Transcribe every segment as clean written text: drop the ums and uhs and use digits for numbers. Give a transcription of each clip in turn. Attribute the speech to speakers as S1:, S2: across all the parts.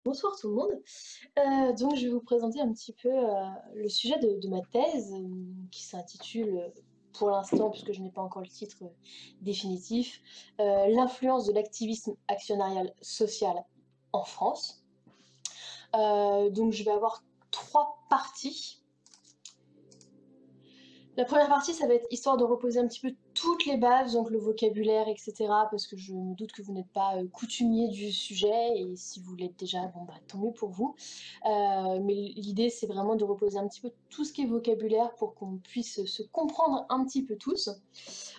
S1: Bonsoir tout le monde. Donc je vais vous présenter un petit peu le sujet de ma thèse qui s'intitule, pour l'instant, puisque je n'ai pas encore le titre définitif, l'influence de l'activisme actionnarial social en France. Donc je vais avoir trois parties. La première partie, ça va être histoire de reposer un petit peu toutes les bases, donc le vocabulaire, etc. Parce que je me doute que vous n'êtes pas coutumier du sujet, et si vous l'êtes déjà, bon bah tant mieux pour vous. Mais l'idée, c'est vraiment de reposer un petit peu tout ce qui est vocabulaire pour qu'on puisse se comprendre un petit peu tous.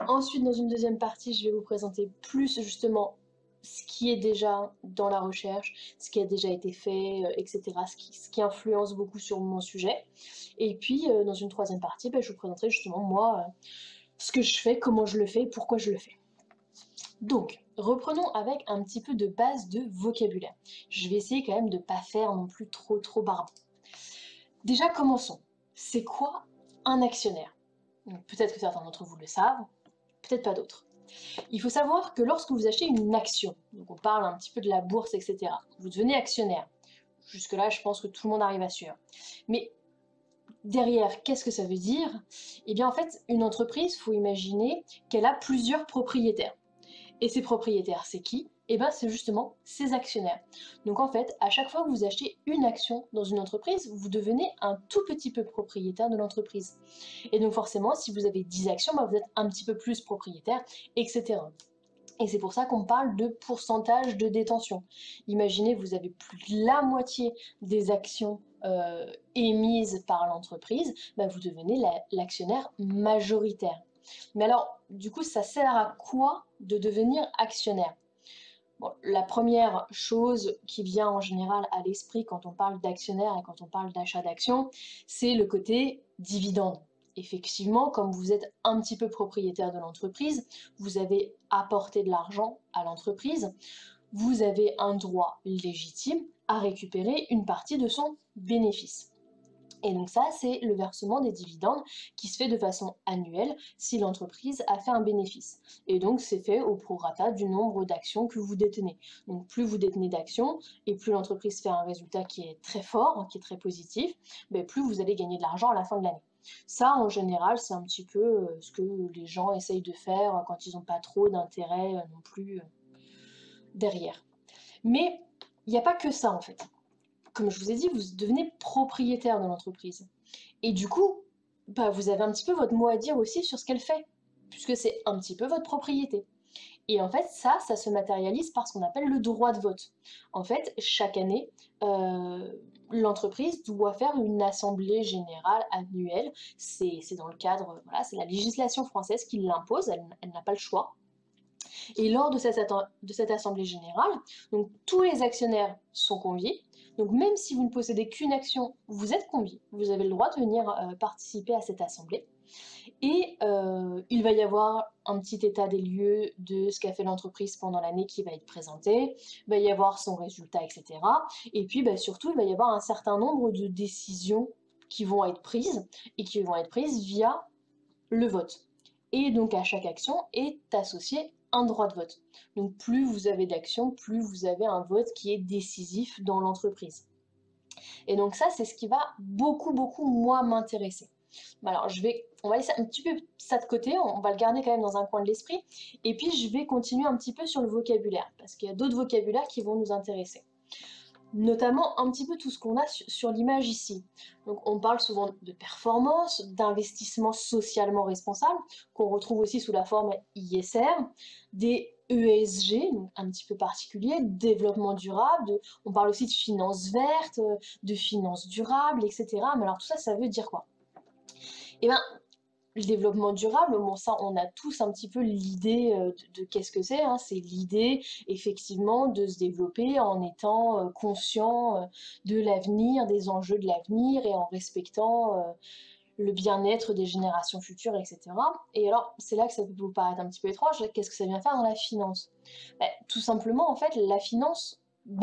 S1: Ensuite, dans une deuxième partie, je vais vous présenter plus justement ce qui est déjà dans la recherche, ce qui a déjà été fait, etc., ce qui influence beaucoup sur mon sujet. Et puis, dans une troisième partie, bah, je vous présenterai justement moi ce que je fais, comment je le fais, pourquoi je le fais. Donc, reprenons avec un petit peu de base de vocabulaire. Je vais essayer quand même de ne pas faire non plus trop barbant. Déjà, commençons. C'est quoi un actionnaire? Peut-être que certains d'entre vous le savent, peut-être pas d'autres. Il faut savoir que lorsque vous achetez une action, donc on parle un petit peu de la bourse, etc., vous devenez actionnaire. Jusque-là, je pense que tout le monde arrive à suivre. Mais derrière, qu'est-ce que ça veut dire? Eh bien, en fait, une entreprise, il faut imaginer qu'elle a plusieurs propriétaires. Et ces propriétaires, c'est qui? Eh bien, c'est justement ses actionnaires. Donc en fait, à chaque fois que vous achetez une action dans une entreprise, vous devenez un tout petit peu propriétaire de l'entreprise. Et donc forcément, si vous avez 10 actions, bah, vous êtes un petit peu plus propriétaire, etc. Et c'est pour ça qu'on parle de pourcentage de détention. Imaginez, vous avez plus de la moitié des actions émises par l'entreprise, bah vous devenez l'actionnaire majoritaire. Mais alors, du coup, ça sert à quoi de devenir actionnaire? Bon, la première chose qui vient en général à l'esprit quand on parle d'actionnaire et quand on parle d'achat d'actions, c'est le côté dividende. Effectivement, comme vous êtes un petit peu propriétaire de l'entreprise, vous avez apporté de l'argent à l'entreprise, vous avez un droit légitime à récupérer une partie de son bénéfice. Et donc ça, c'est le versement des dividendes qui se fait de façon annuelle si l'entreprise a fait un bénéfice. Et donc c'est fait au prorata du nombre d'actions que vous détenez. Donc plus vous détenez d'actions et plus l'entreprise fait un résultat qui est très fort, qui est très positif, ben plus vous allez gagner de l'argent à la fin de l'année. Ça, en général, c'est un petit peu ce que les gens essayent de faire quand ils n'ont pas trop d'intérêt non plus derrière. Mais il n'y a pas que ça en fait. Comme je vous ai dit, vous devenez propriétaire de l'entreprise. Et du coup, bah, vous avez un petit peu votre mot à dire aussi sur ce qu'elle fait, puisque c'est un petit peu votre propriété. Et en fait, ça se matérialise par ce qu'on appelle le droit de vote. En fait, chaque année, l'entreprise doit faire une assemblée générale annuelle. C'est dans le cadre, voilà, c'est la législation française qui l'impose, elle n'a pas le choix. Et lors de cette assemblée générale, donc tous les actionnaires sont conviés. Donc même si vous ne possédez qu'une action, vous êtes conviés. Vous avez le droit de venir participer à cette assemblée. Et il va y avoir un petit état des lieux de ce qu'a fait l'entreprise pendant l'année qui va être présenté. Il va y avoir son résultat, etc. Et puis bah, surtout, il va y avoir un certain nombre de décisions qui vont être prises et qui vont être prises via le vote. Et donc à chaque action est associé un droit de vote. Donc plus vous avez d'actions, plus vous avez un vote qui est décisif dans l'entreprise. Et donc ça, c'est ce qui va beaucoup, moi, m'intéresser. Alors on va laisser un petit peu ça de côté, on va le garder quand même dans un coin de l'esprit, et puis je vais continuer un petit peu sur le vocabulaire, parce qu'il y a d'autres vocabulaires qui vont nous intéresser. Notamment un petit peu tout ce qu'on a sur l'image ici. Donc on parle souvent de performance, d'investissement socialement responsable, qu'on retrouve aussi sous la forme ISR, des ESG, donc un petit peu particulier, développement durable, on parle aussi de finances vertes, de finances durables, etc. Mais alors tout ça, ça veut dire quoi? Eh bien, le développement durable, bon ça on a tous un petit peu l'idée de qu'est-ce que c'est, hein. C'est l'idée effectivement de se développer en étant conscient de l'avenir, des enjeux de l'avenir et en respectant le bien-être des générations futures, etc. Et alors c'est là que ça peut vous paraître un petit peu étrange, qu'est-ce que ça vient faire dans la finance? Ben, tout simplement en fait la finance,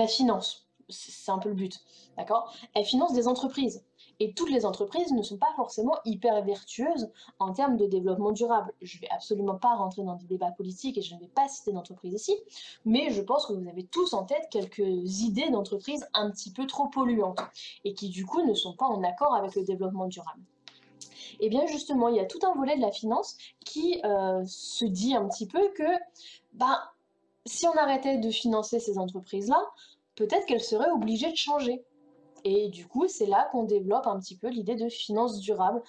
S1: finance, c'est un peu le but, d'accord? Elle finance des entreprises. Et toutes les entreprises ne sont pas forcément hyper vertueuses en termes de développement durable. Je ne vais absolument pas rentrer dans des débats politiques et je ne vais pas citer d'entreprise ici, mais je pense que vous avez tous en tête quelques idées d'entreprises un petit peu trop polluantes et qui du coup ne sont pas en accord avec le développement durable. Et bien justement, il y a tout un volet de la finance qui se dit un petit peu que si on arrêtait de financer ces entreprises-là, peut-être qu'elles seraient obligées de changer. Et du coup, c'est là qu'on développe un petit peu l'idée de finance durable.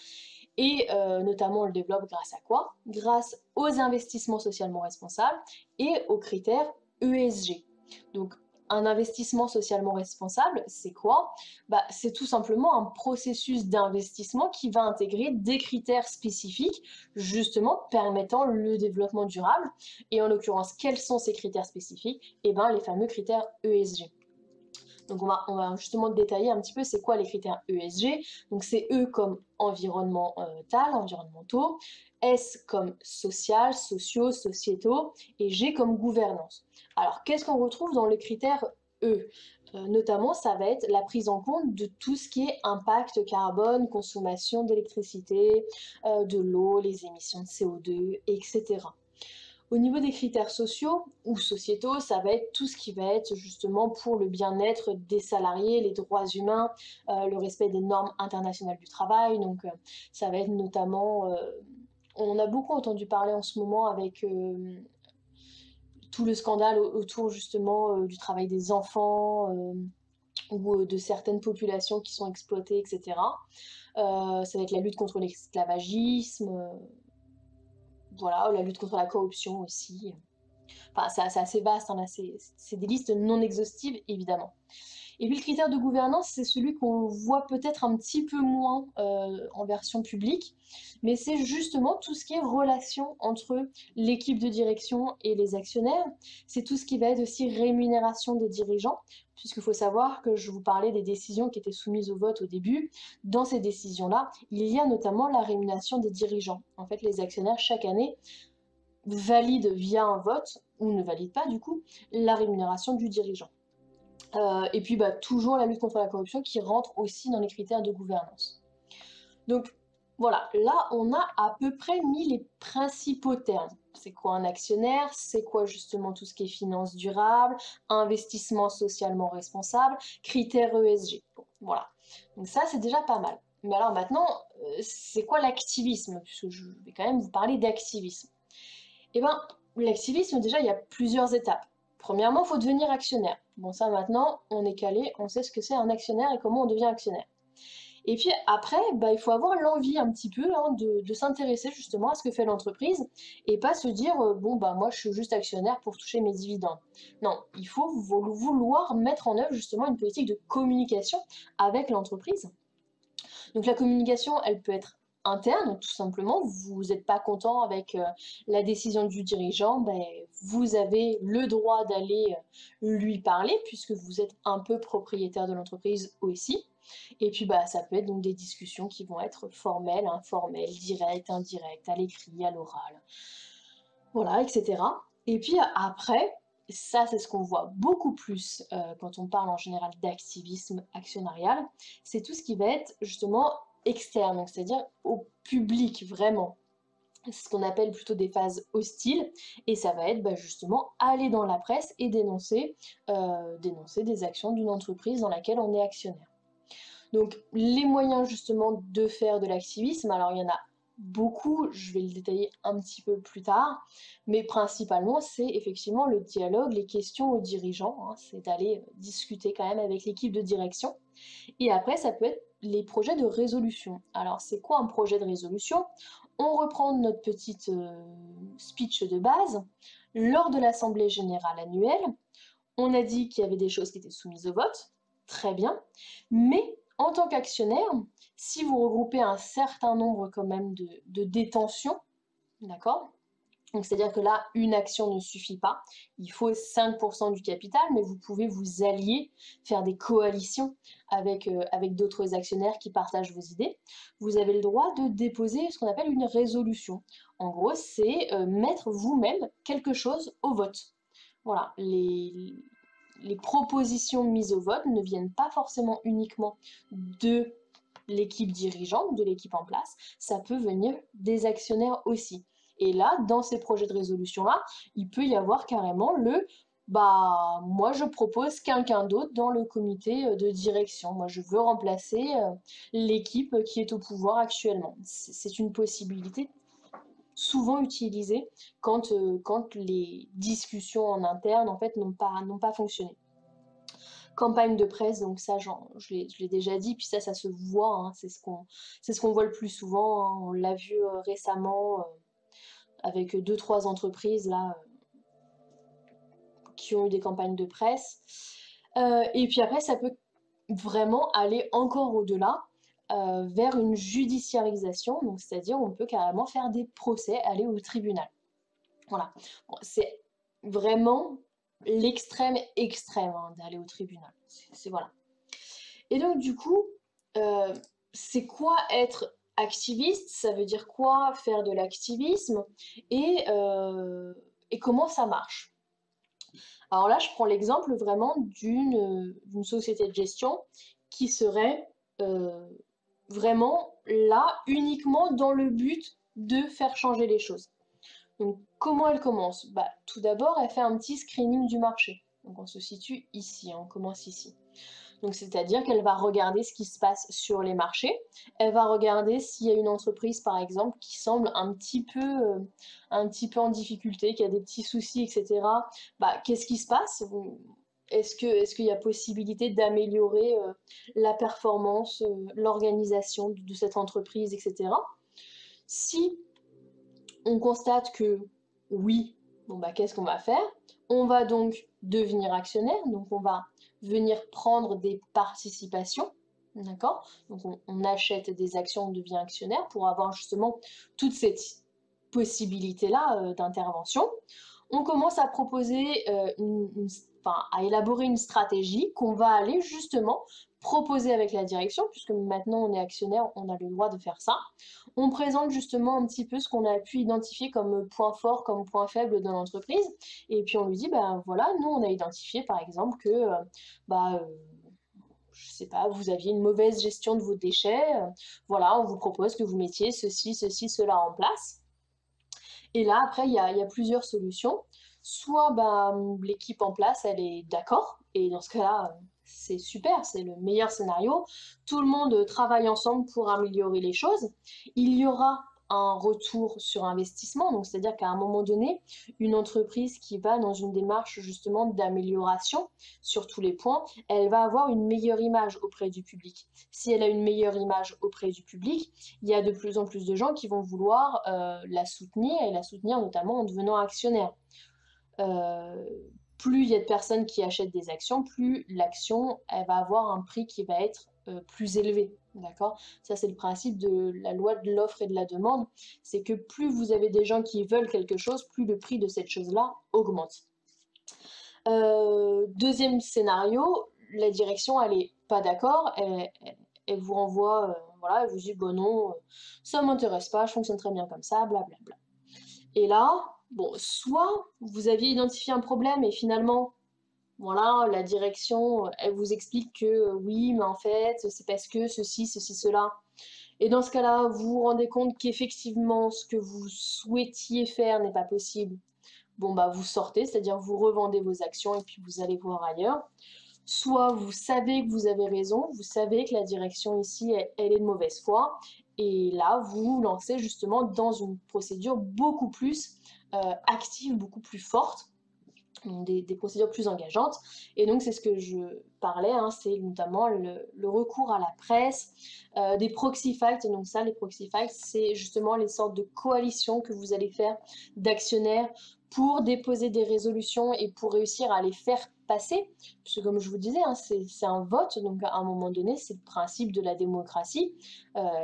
S1: Et notamment, on le développe grâce à quoi? Grâce aux investissements socialement responsables et aux critères ESG. Donc, un investissement socialement responsable, c'est quoi? C'est tout simplement un processus d'investissement qui va intégrer des critères spécifiques, justement permettant le développement durable. Et en l'occurrence, quels sont ces critères spécifiques? Eh bien, les fameux critères ESG. Donc on va justement détailler un petit peu c'est quoi les critères ESG. Donc c'est E comme environnemental, environnementaux, S comme social, sociaux, sociétaux, et G comme gouvernance. Alors qu'est-ce qu'on retrouve dans les critères E? Notamment, ça va être la prise en compte de tout ce qui est impact carbone, consommation d'électricité, de l'eau, les émissions de CO2, etc. Au niveau des critères sociaux ou sociétaux, ça va être tout ce qui va être justement pour le bien-être des salariés, les droits humains, le respect des normes internationales du travail. Donc ça va être notamment, on a beaucoup entendu parler en ce moment avec tout le scandale autour justement du travail des enfants ou de certaines populations qui sont exploitées, etc. Ça va être la lutte contre l'esclavagisme, voilà, la lutte contre la corruption aussi. Enfin, c'est assez vaste, hein, c'est des listes non exhaustives, évidemment. Et puis le critère de gouvernance, c'est celui qu'on voit peut-être un petit peu moins en version publique, mais c'est justement tout ce qui est relation entre l'équipe de direction et les actionnaires. C'est tout ce qui va être aussi rémunération des dirigeants, puisqu'il faut savoir que je vous parlais des décisions qui étaient soumises au vote au début. Dans ces décisions-là, il y a notamment la rémunération des dirigeants. En fait, les actionnaires, chaque année, valident via un vote, ou ne valident pas du coup, la rémunération du dirigeant. Et puis toujours la lutte contre la corruption qui rentre aussi dans les critères de gouvernance. Donc voilà, là on a à peu près mis les principaux termes. C'est quoi un actionnaire? C'est quoi justement tout ce qui est finance durable, investissement socialement responsable, critères ESG. Bon, voilà, donc ça c'est déjà pas mal. Mais alors maintenant, c'est quoi l'activisme? Puisque je vais quand même vous parler d'activisme. Eh bien, l'activisme, déjà, il y a plusieurs étapes. Premièrement, il faut devenir actionnaire. Bon, ça maintenant, on est calé, on sait ce que c'est un actionnaire et comment on devient actionnaire. Et puis après, il faut avoir l'envie un petit peu de s'intéresser justement à ce que fait l'entreprise et pas se dire moi je suis juste actionnaire pour toucher mes dividendes. Non, il faut vouloir mettre en œuvre justement une politique de communication avec l'entreprise. Donc la communication, elle peut être interne, tout simplement. Vous n'êtes pas content avec la décision du dirigeant, vous avez le droit d'aller lui parler puisque vous êtes un peu propriétaire de l'entreprise aussi. Et puis ça peut être donc des discussions qui vont être formelles, informelles, directes, indirectes, à l'écrit, à l'oral, voilà, etc. Et puis après, ça c'est ce qu'on voit beaucoup plus quand on parle en général d'activisme actionnarial, c'est tout ce qui va être justement externe, donc c'est-à-dire au public vraiment. C'est ce qu'on appelle plutôt des phases hostiles, et ça va être justement aller dans la presse et dénoncer des actions d'une entreprise dans laquelle on est actionnaire. Donc les moyens justement de faire de l'activisme, alors il y en a beaucoup, je vais le détailler un petit peu plus tard, mais principalement c'est effectivement le dialogue, les questions aux dirigeants, hein, c'est d'aller discuter quand même avec l'équipe de direction. Et après ça peut être les projets de résolution. Alors c'est quoi un projet de résolution? On reprend notre petite speech de base. Lors de l'Assemblée générale annuelle, on a dit qu'il y avait des choses qui étaient soumises au vote, très bien, mais en tant qu'actionnaire, si vous regroupez un certain nombre quand même de détentions, d'accord? Donc c'est-à-dire que là, une action ne suffit pas, il faut 5% du capital, mais vous pouvez vous allier, faire des coalitions avec d'autres actionnaires qui partagent vos idées. Vous avez le droit de déposer ce qu'on appelle une résolution. En gros, c'est mettre vous-même quelque chose au vote. Voilà, les propositions mises au vote ne viennent pas forcément uniquement de l'équipe dirigeante, de l'équipe en place, ça peut venir des actionnaires aussi. Et là, dans ces projets de résolution-là, il peut y avoir carrément bah, moi je propose quelqu'un d'autre dans le comité de direction. Moi je veux remplacer l'équipe qui est au pouvoir actuellement. C'est une possibilité souvent utilisée quand les discussions en interne en fait n'ont pas fonctionné. Campagne de presse, donc ça je l'ai déjà dit, puis ça se voit, hein, c'est ce qu'on voit le plus souvent, hein. On l'a vu récemment avec 2-3 entreprises là qui ont eu des campagnes de presse. Et puis après, ça peut vraiment aller encore au-delà vers une judiciarisation, donc c'est-à-dire on peut carrément faire des procès, aller au tribunal. Voilà, bon, c'est vraiment l'extrême extrême hein, d'aller au tribunal. Voilà. Et donc du coup, c'est quoi être activiste? Ça veut dire quoi faire de l'activisme? Et comment ça marche? Alors là, je prends l'exemple vraiment d'une société de gestion qui serait vraiment là uniquement dans le but de faire changer les choses. Donc comment elle commence? Bah, tout d'abord, elle fait un petit screening du marché. Donc on se situe ici, hein, on commence ici. Donc c'est-à-dire qu'elle va regarder ce qui se passe sur les marchés, elle va regarder s'il y a une entreprise par exemple qui semble un petit peu en difficulté, qui a des petits soucis, etc. Bah, qu'est-ce qui se passe? Est-ce qu'il y a possibilité d'améliorer la performance, l'organisation de cette entreprise, etc. Si on constate que oui, bon bah qu'est-ce qu'on va faire? On va donc devenir actionnaire, donc on va venir prendre des participations, d'accord? Donc on achète des actions, on devient actionnaire pour avoir justement toute cette possibilité-là d'intervention. On commence à proposer, à élaborer une stratégie qu'on va aller justement proposer avec la direction, puisque maintenant on est actionnaire, on a le droit de faire ça. On présente justement un petit peu ce qu'on a pu identifier comme point fort, comme point faible dans l'entreprise, et puis on lui dit, ben voilà, nous on a identifié par exemple que, je sais pas, vous aviez une mauvaise gestion de vos déchets, voilà, on vous propose que vous mettiez ceci, cela en place. Et là, après, il y a plusieurs solutions. Soit l'équipe en place, elle est d'accord, et dans ce cas-là, c'est super, c'est le meilleur scénario. Tout le monde travaille ensemble pour améliorer les choses. Il y aura un retour sur investissement, donc c'est-à-dire qu'à un moment donné, une entreprise qui va dans une démarche justement d'amélioration sur tous les points, elle va avoir une meilleure image auprès du public. Si elle a une meilleure image auprès du public, il y a de plus en plus de gens qui vont vouloir la soutenir, et la soutenir notamment en devenant actionnaire. Plus il y a de personnes qui achètent des actions, plus l'action elle va avoir un prix qui va être plus élevé. D'accord? Ça, c'est le principe de la loi de l'offre et de la demande. C'est que plus vous avez des gens qui veulent quelque chose, plus le prix de cette chose-là augmente. Deuxième scénario, la direction, elle n'est pas d'accord, elle vous renvoie, voilà, elle vous dit, bon non, ça m'intéresse pas, je fonctionne très bien comme ça, blablabla. Et là, bon, soit vous aviez identifié un problème et finalement, voilà, la direction, elle vous explique que oui, mais en fait, c'est parce que ceci, cela. Et dans ce cas-là, vous vous rendez compte qu'effectivement, ce que vous souhaitiez faire n'est pas possible. Bon, bah, vous sortez, c'est-à-dire vous revendez vos actions et puis vous allez voir ailleurs. Soit vous savez que vous avez raison, vous savez que la direction ici, elle est de mauvaise foi, et là, vous vous lancez justement dans une procédure beaucoup plus active, beaucoup plus forte, des procédures plus engageantes. Et donc c'est ce que je parlais, hein, c'est notamment le recours à la presse, des proxy fights. Donc ça, les proxy fights, c'est justement les sortes de coalitions que vous allez faire d'actionnaires pour déposer des résolutions et pour réussir à les faire passer, puisque comme je vous disais, hein, c'est un vote, donc à un moment donné, c'est le principe de la démocratie.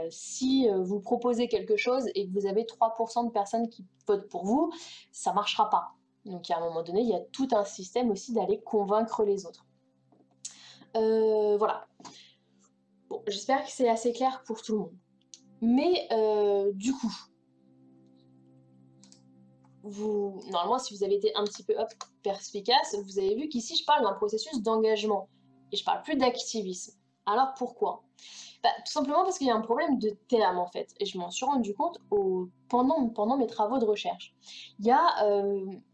S1: Si vous proposez quelque chose et que vous avez 3% de personnes qui votent pour vous, ça ne marchera pas. Donc à un moment donné, il y a tout un système aussi d'aller convaincre les autres. Voilà. Bon, j'espère que c'est assez clair pour tout le monde. Mais du coup, normalement, si vous avez été un petit peu perspicace, vous avez vu qu'ici, je parle d'un processus d'engagement. Et je parle plus d'activisme. Alors pourquoi? Bah, tout simplement parce qu'il y a un problème de terme en fait, et je m'en suis rendu compte pendant mes travaux de recherche. Il y a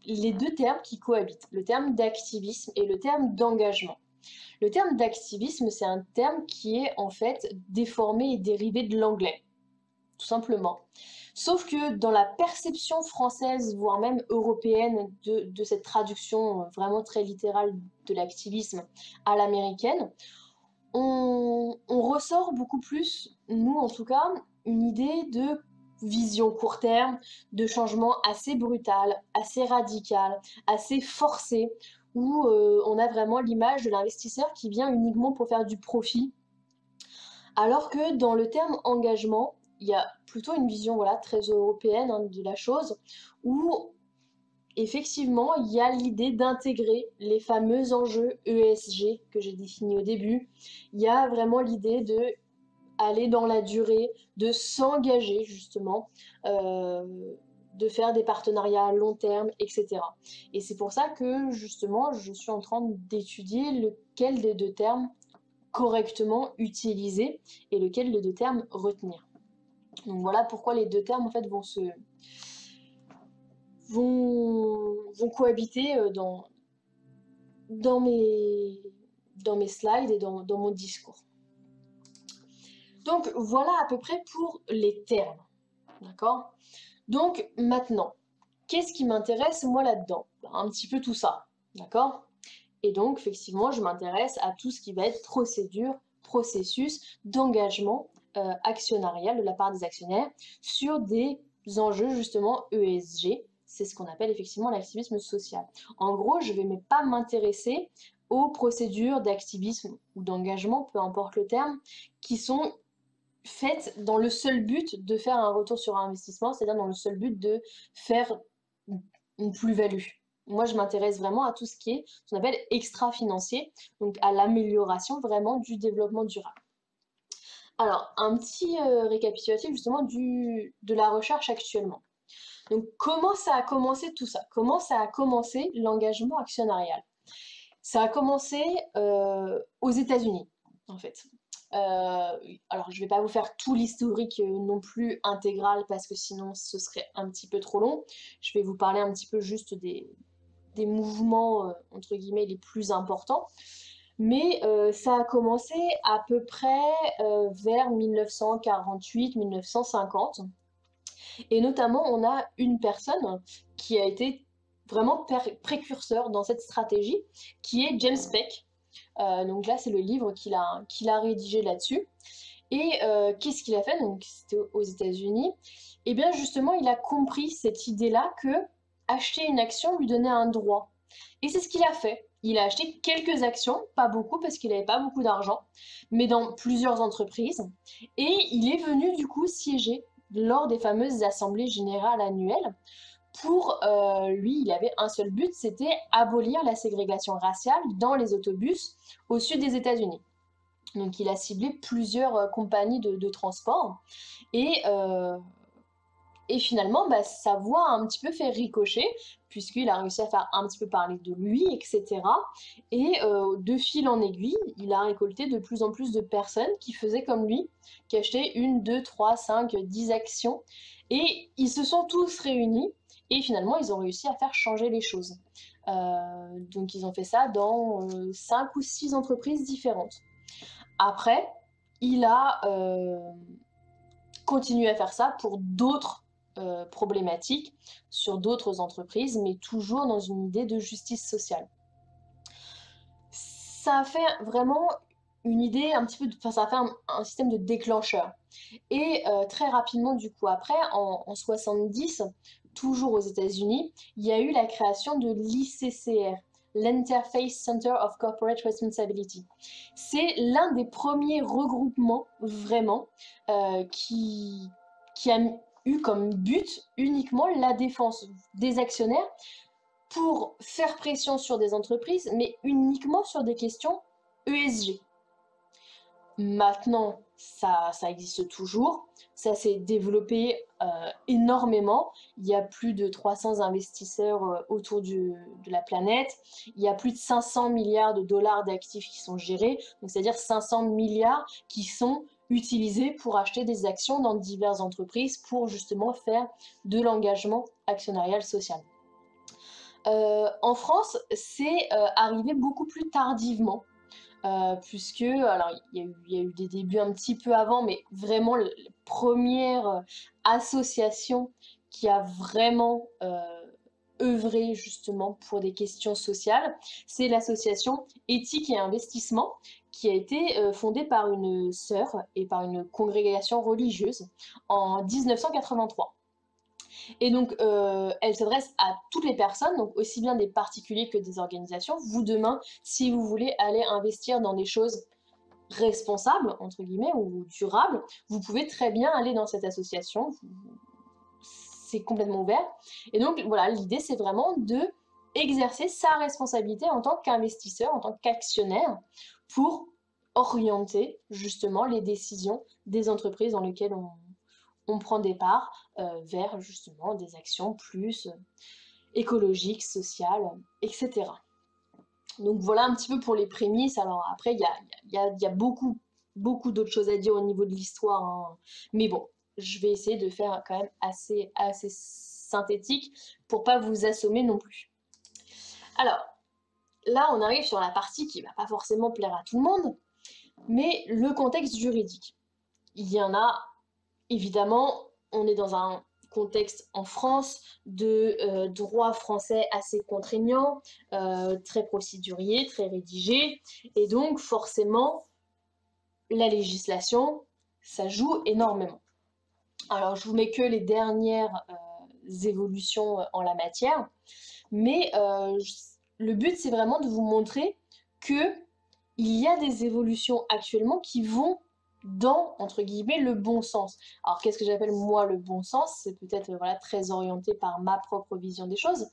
S1: les deux termes qui cohabitent, le terme d'activisme et le terme d'engagement. Le terme d'activisme, c'est un terme qui est en fait déformé et dérivé de l'anglais, tout simplement. Sauf que dans la perception française, voire même européenne, de cette traduction vraiment très littérale de l'activisme à l'américaine, on ressort beaucoup plus, nous en tout cas, une idée de vision court terme, de changement assez brutal, assez radical, assez forcé, où on a vraiment l'image de l'investisseur qui vient uniquement pour faire du profit, alors que dans le terme engagement, il y a plutôt une vision voilà, très européenne hein, de la chose, où effectivement, il y a l'idée d'intégrer les fameux enjeux ESG que j'ai définis au début. Il y a vraiment l'idée de aller dans la durée, de s'engager justement, de faire des partenariats à long terme, etc. Et c'est pour ça que justement, je suis en train d'étudier lequel des deux termes correctement utiliser et lequel des deux termes retenir. Donc voilà pourquoi les deux termes en fait vont cohabiter dans mes slides et dans mon discours. Donc voilà à peu près pour les termes, d'accord? Donc maintenant, qu'est-ce qui m'intéresse moi là-dedans? Un petit peu tout ça, d'accord? Et donc effectivement, je m'intéresse à tout ce qui va être procédure, processus d'engagement actionnarial de la part des actionnaires sur des enjeux justement ESG. C'est ce qu'on appelle effectivement l'activisme social. En gros, je ne vais pas m'intéresser aux procédures d'activisme ou d'engagement, peu importe le terme, qui sont faites dans le seul but de faire un retour sur investissement, c'est-à-dire dans le seul but de faire une plus-value. Moi, je m'intéresse vraiment à tout ce qui est ce qu'on appelle extra-financier, donc à l'amélioration vraiment du développement durable. Alors, un petit récapitulatif justement de la recherche actuellement. Donc, comment ça a commencé tout ça? Comment ça a commencé l'engagement actionnarial? Ça a commencé aux États-Unis, en fait. Alors, je ne vais pas vous faire tout l'historique non plus intégral parce que sinon ce serait un petit peu trop long. Je vais vous parler un petit peu juste des mouvements, entre guillemets, les plus importants. Mais ça a commencé à peu près vers 1948-1950. Et notamment, on a une personne qui a été vraiment précurseur dans cette stratégie, qui est James Peck. Donc là, c'est le livre qu'il a rédigé là-dessus. Et qu'est-ce qu'il a fait? Donc c'était aux États-Unis. Et bien justement, il a compris cette idée-là que acheter une action lui donnait un droit. Et c'est ce qu'il a fait. Il a acheté quelques actions, pas beaucoup parce qu'il n'avait pas beaucoup d'argent, mais dans plusieurs entreprises. Et il est venu du coup siéger lors des fameuses assemblées générales annuelles. Pour lui, il avait un seul but, c'était abolir la ségrégation raciale dans les autobus au sud des États-Unis. Donc il a ciblé plusieurs compagnies de transport et, finalement sa voix a un petit peu fait ricocher puisqu'il a réussi à faire un petit peu parler de lui, etc. Et de fil en aiguille, il a récolté de plus en plus de personnes qui faisaient comme lui, qui achetaient 1, 2, 3, 5, 10 actions et ils se sont tous réunis et finalement ils ont réussi à faire changer les choses. Donc ils ont fait ça dans 5 ou 6 entreprises différentes. Après, il a continué à faire ça pour d'autres problématiques sur d'autres entreprises, mais toujours dans une idée de justice sociale. Ça a fait vraiment une idée un petit peu, enfin ça a fait un système de déclencheur. Et très rapidement du coup après, en 70, toujours aux États-Unis, il y a eu la création de l'ICCR, l'Interface Center of Corporate Responsibility. C'est l'un des premiers regroupements vraiment qui a eu comme but uniquement la défense des actionnaires pour faire pression sur des entreprises, mais uniquement sur des questions ESG. Maintenant, ça existe toujours. Ça s'est développé énormément. Il y a plus de 300 investisseurs autour de la planète. Il y a plus de 500 milliards de dollars d'actifs qui sont gérés. Donc, c'est-à-dire 500 milliards qui sont utilisés pour acheter des actions dans diverses entreprises pour justement faire de l'engagement actionnarial social. En France, c'est arrivé beaucoup plus tardivement. Puisque, alors il y a eu des débuts un petit peu avant, mais vraiment la première association qui a vraiment œuvré justement pour des questions sociales, c'est l'association Éthique et Investissement, qui a été fondée par une sœur et par une congrégation religieuse en 1983. Et donc, elle s'adresse à toutes les personnes, donc aussi bien des particuliers que des organisations. Vous, demain, si vous voulez aller investir dans des choses responsables, entre guillemets, ou durables, vous pouvez très bien aller dans cette association. C'est complètement ouvert. Et donc, voilà, l'idée, c'est vraiment de exercer sa responsabilité en tant qu'investisseur, en tant qu'actionnaire, pour orienter justement les décisions des entreprises dans lesquelles on prend des parts vers justement des actions plus écologiques, sociales, etc. Donc voilà un petit peu pour les prémices. Alors après, il y a beaucoup, beaucoup d'autres choses à dire au niveau de l'histoire, hein. Mais bon, je vais essayer de faire quand même assez synthétique pour pas vous assommer non plus. Alors, là, on arrive sur la partie qui va pas forcément plaire à tout le monde, mais le contexte juridique. Il y en a, évidemment, on est dans un contexte en France de droit français assez contraignant, très procédurier, très rédigé, et donc forcément, la législation, ça joue énormément. Alors, je vous mets que les dernières évolutions en la matière, mais le but, c'est vraiment de vous montrer que il y a des évolutions actuellement qui vont dans, entre guillemets, le bon sens. Alors, qu'est-ce que j'appelle, moi, le bon sens? C'est peut-être voilà, très orienté par ma propre vision des choses,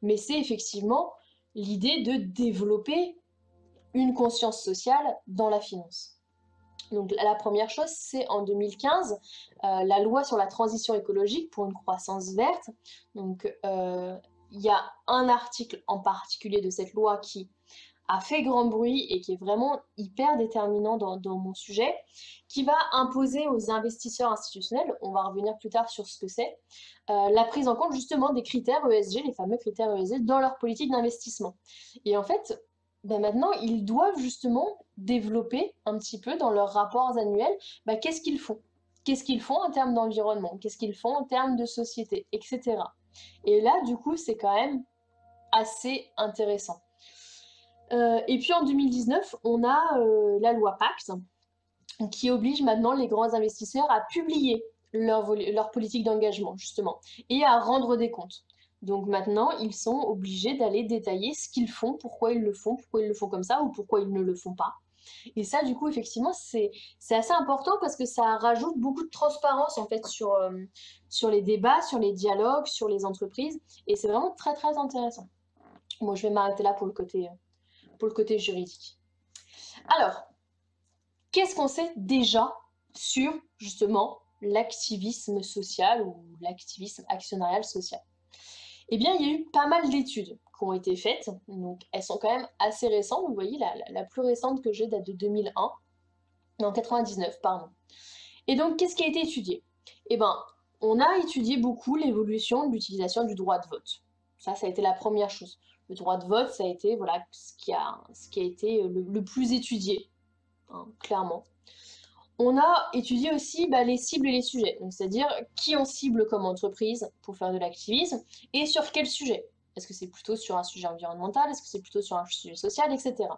S1: mais c'est effectivement l'idée de développer une conscience sociale dans la finance. Donc, la première chose, c'est en 2015, la loi sur la transition écologique pour une croissance verte. Donc, il y a un article en particulier de cette loi qui a fait grand bruit et qui est vraiment hyper déterminant dans mon sujet, qui va imposer aux investisseurs institutionnels, on va revenir plus tard sur ce que c'est, la prise en compte justement des critères ESG, les fameux critères ESG, dans leur politique d'investissement. Et en fait, ben maintenant, ils doivent justement développer un petit peu dans leurs rapports annuels, ben qu'est-ce qu'ils font? Qu'est-ce qu'ils font en termes d'environnement? Qu'est-ce qu'ils font en termes de société, etc. Et là, du coup, c'est quand même assez intéressant. Et puis en 2019, on a la loi Pacte qui oblige maintenant les grands investisseurs à publier leur politique d'engagement, justement, et à rendre des comptes. Donc maintenant, ils sont obligés d'aller détailler ce qu'ils font, pourquoi ils le font comme ça, ou pourquoi ils ne le font pas. Et ça, du coup, effectivement, c'est assez important parce que ça rajoute beaucoup de transparence, en fait, sur les débats, sur les dialogues, sur les entreprises, et c'est vraiment très, très intéressant. Moi, je vais m'arrêter là pour le côté juridique. Alors, qu'est-ce qu'on sait déjà sur, justement, l'activisme social ou l'activisme actionnarial social? Eh bien, il y a eu pas mal d'études qui ont été faites, donc elles sont quand même assez récentes. Vous voyez, la plus récente que j'ai date de 2001, non, 99, pardon. Et donc, qu'est-ce qui a été étudié? Eh bien, on a étudié beaucoup l'évolution de l'utilisation du droit de vote. Ça a été la première chose. Le droit de vote, ça a été voilà, ce qui a été le plus étudié, hein, clairement. On a étudié aussi les cibles et les sujets, c'est-à-dire qui on cible comme entreprise pour faire de l'activisme et sur quel sujet. Est-ce que c'est plutôt sur un sujet environnemental, est-ce que c'est plutôt sur un sujet social, etc.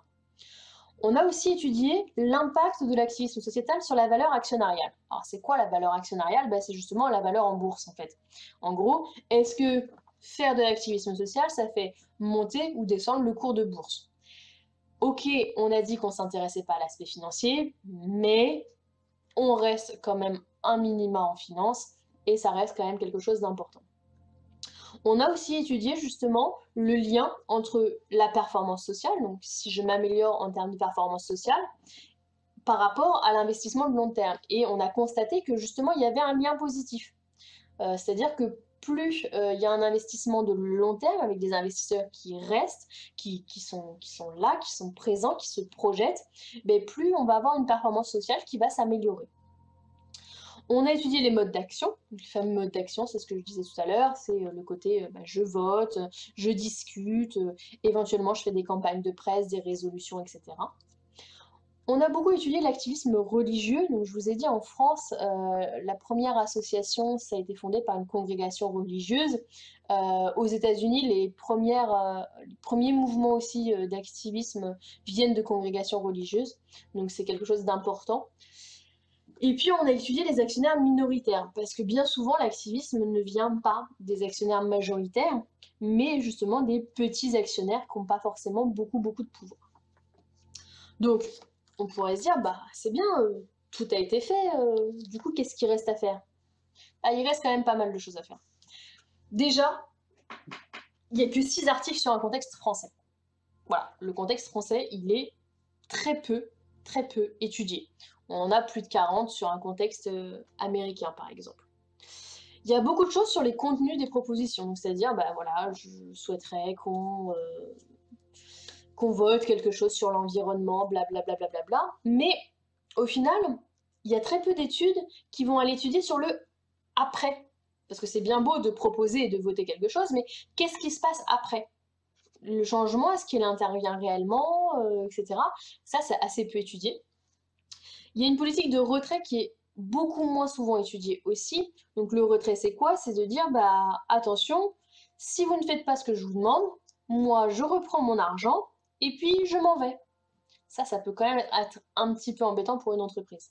S1: On a aussi étudié l'impact de l'activisme sociétal sur la valeur actionnariale. Alors c'est quoi la valeur actionnariale? C'est justement la valeur en bourse en fait. En gros, est-ce que faire de l'activisme social, ça fait monter ou descendre le cours de bourse? Ok, on a dit qu'on ne s'intéressait pas à l'aspect financier, mais on reste quand même un minima en finance et ça reste quand même quelque chose d'important. On a aussi étudié justement le lien entre la performance sociale, donc si je m'améliore en termes de performance sociale, par rapport à l'investissement de long terme. Et on a constaté que justement, il y avait un lien positif. C'est-à-dire que plus il y a un investissement de long terme avec des investisseurs qui restent, qui sont là, qui sont présents, qui se projettent, ben plus on va avoir une performance sociale qui va s'améliorer. On a étudié les modes d'action. Les fameux modes d'action, c'est ce que je disais tout à l'heure, c'est le côté je vote, je discute, éventuellement je fais des campagnes de presse, des résolutions, etc. On a beaucoup étudié l'activisme religieux. Donc, je vous ai dit, en France, la première association, ça a été fondé par une congrégation religieuse. Aux États-Unis, les premiers mouvements aussi d'activisme viennent de congrégations religieuses. Donc, c'est quelque chose d'important. Et puis, on a étudié les actionnaires minoritaires, parce que bien souvent, l'activisme ne vient pas des actionnaires majoritaires, mais justement des petits actionnaires qui n'ont pas forcément beaucoup de pouvoir. Donc, on pourrait se dire, bah c'est bien, tout a été fait, du coup, qu'est-ce qu'il reste à faire? Ah, il reste quand même pas mal de choses à faire. Déjà, il n'y a que 6 articles sur un contexte français. Voilà, le contexte français, il est très peu étudié. On en a plus de 40 sur un contexte américain, par exemple. Il y a beaucoup de choses sur les contenus des propositions, c'est-à-dire, bah voilà, je souhaiterais qu'on vote quelque chose sur l'environnement, blablabla, mais au final, il y a très peu d'études qui vont aller étudier sur le après. Parce que c'est bien beau de proposer et de voter quelque chose, mais qu'est-ce qui se passe après? Le changement, est-ce qu'il intervient réellement, etc. Ça, c'est assez peu étudié. Il y a une politique de retrait qui est beaucoup moins souvent étudiée aussi. Donc le retrait, c'est quoi? C'est de dire, bah attention, si vous ne faites pas ce que je vous demande, moi, je reprends mon argent et puis je m'en vais. Ça peut quand même être un petit peu embêtant pour une entreprise.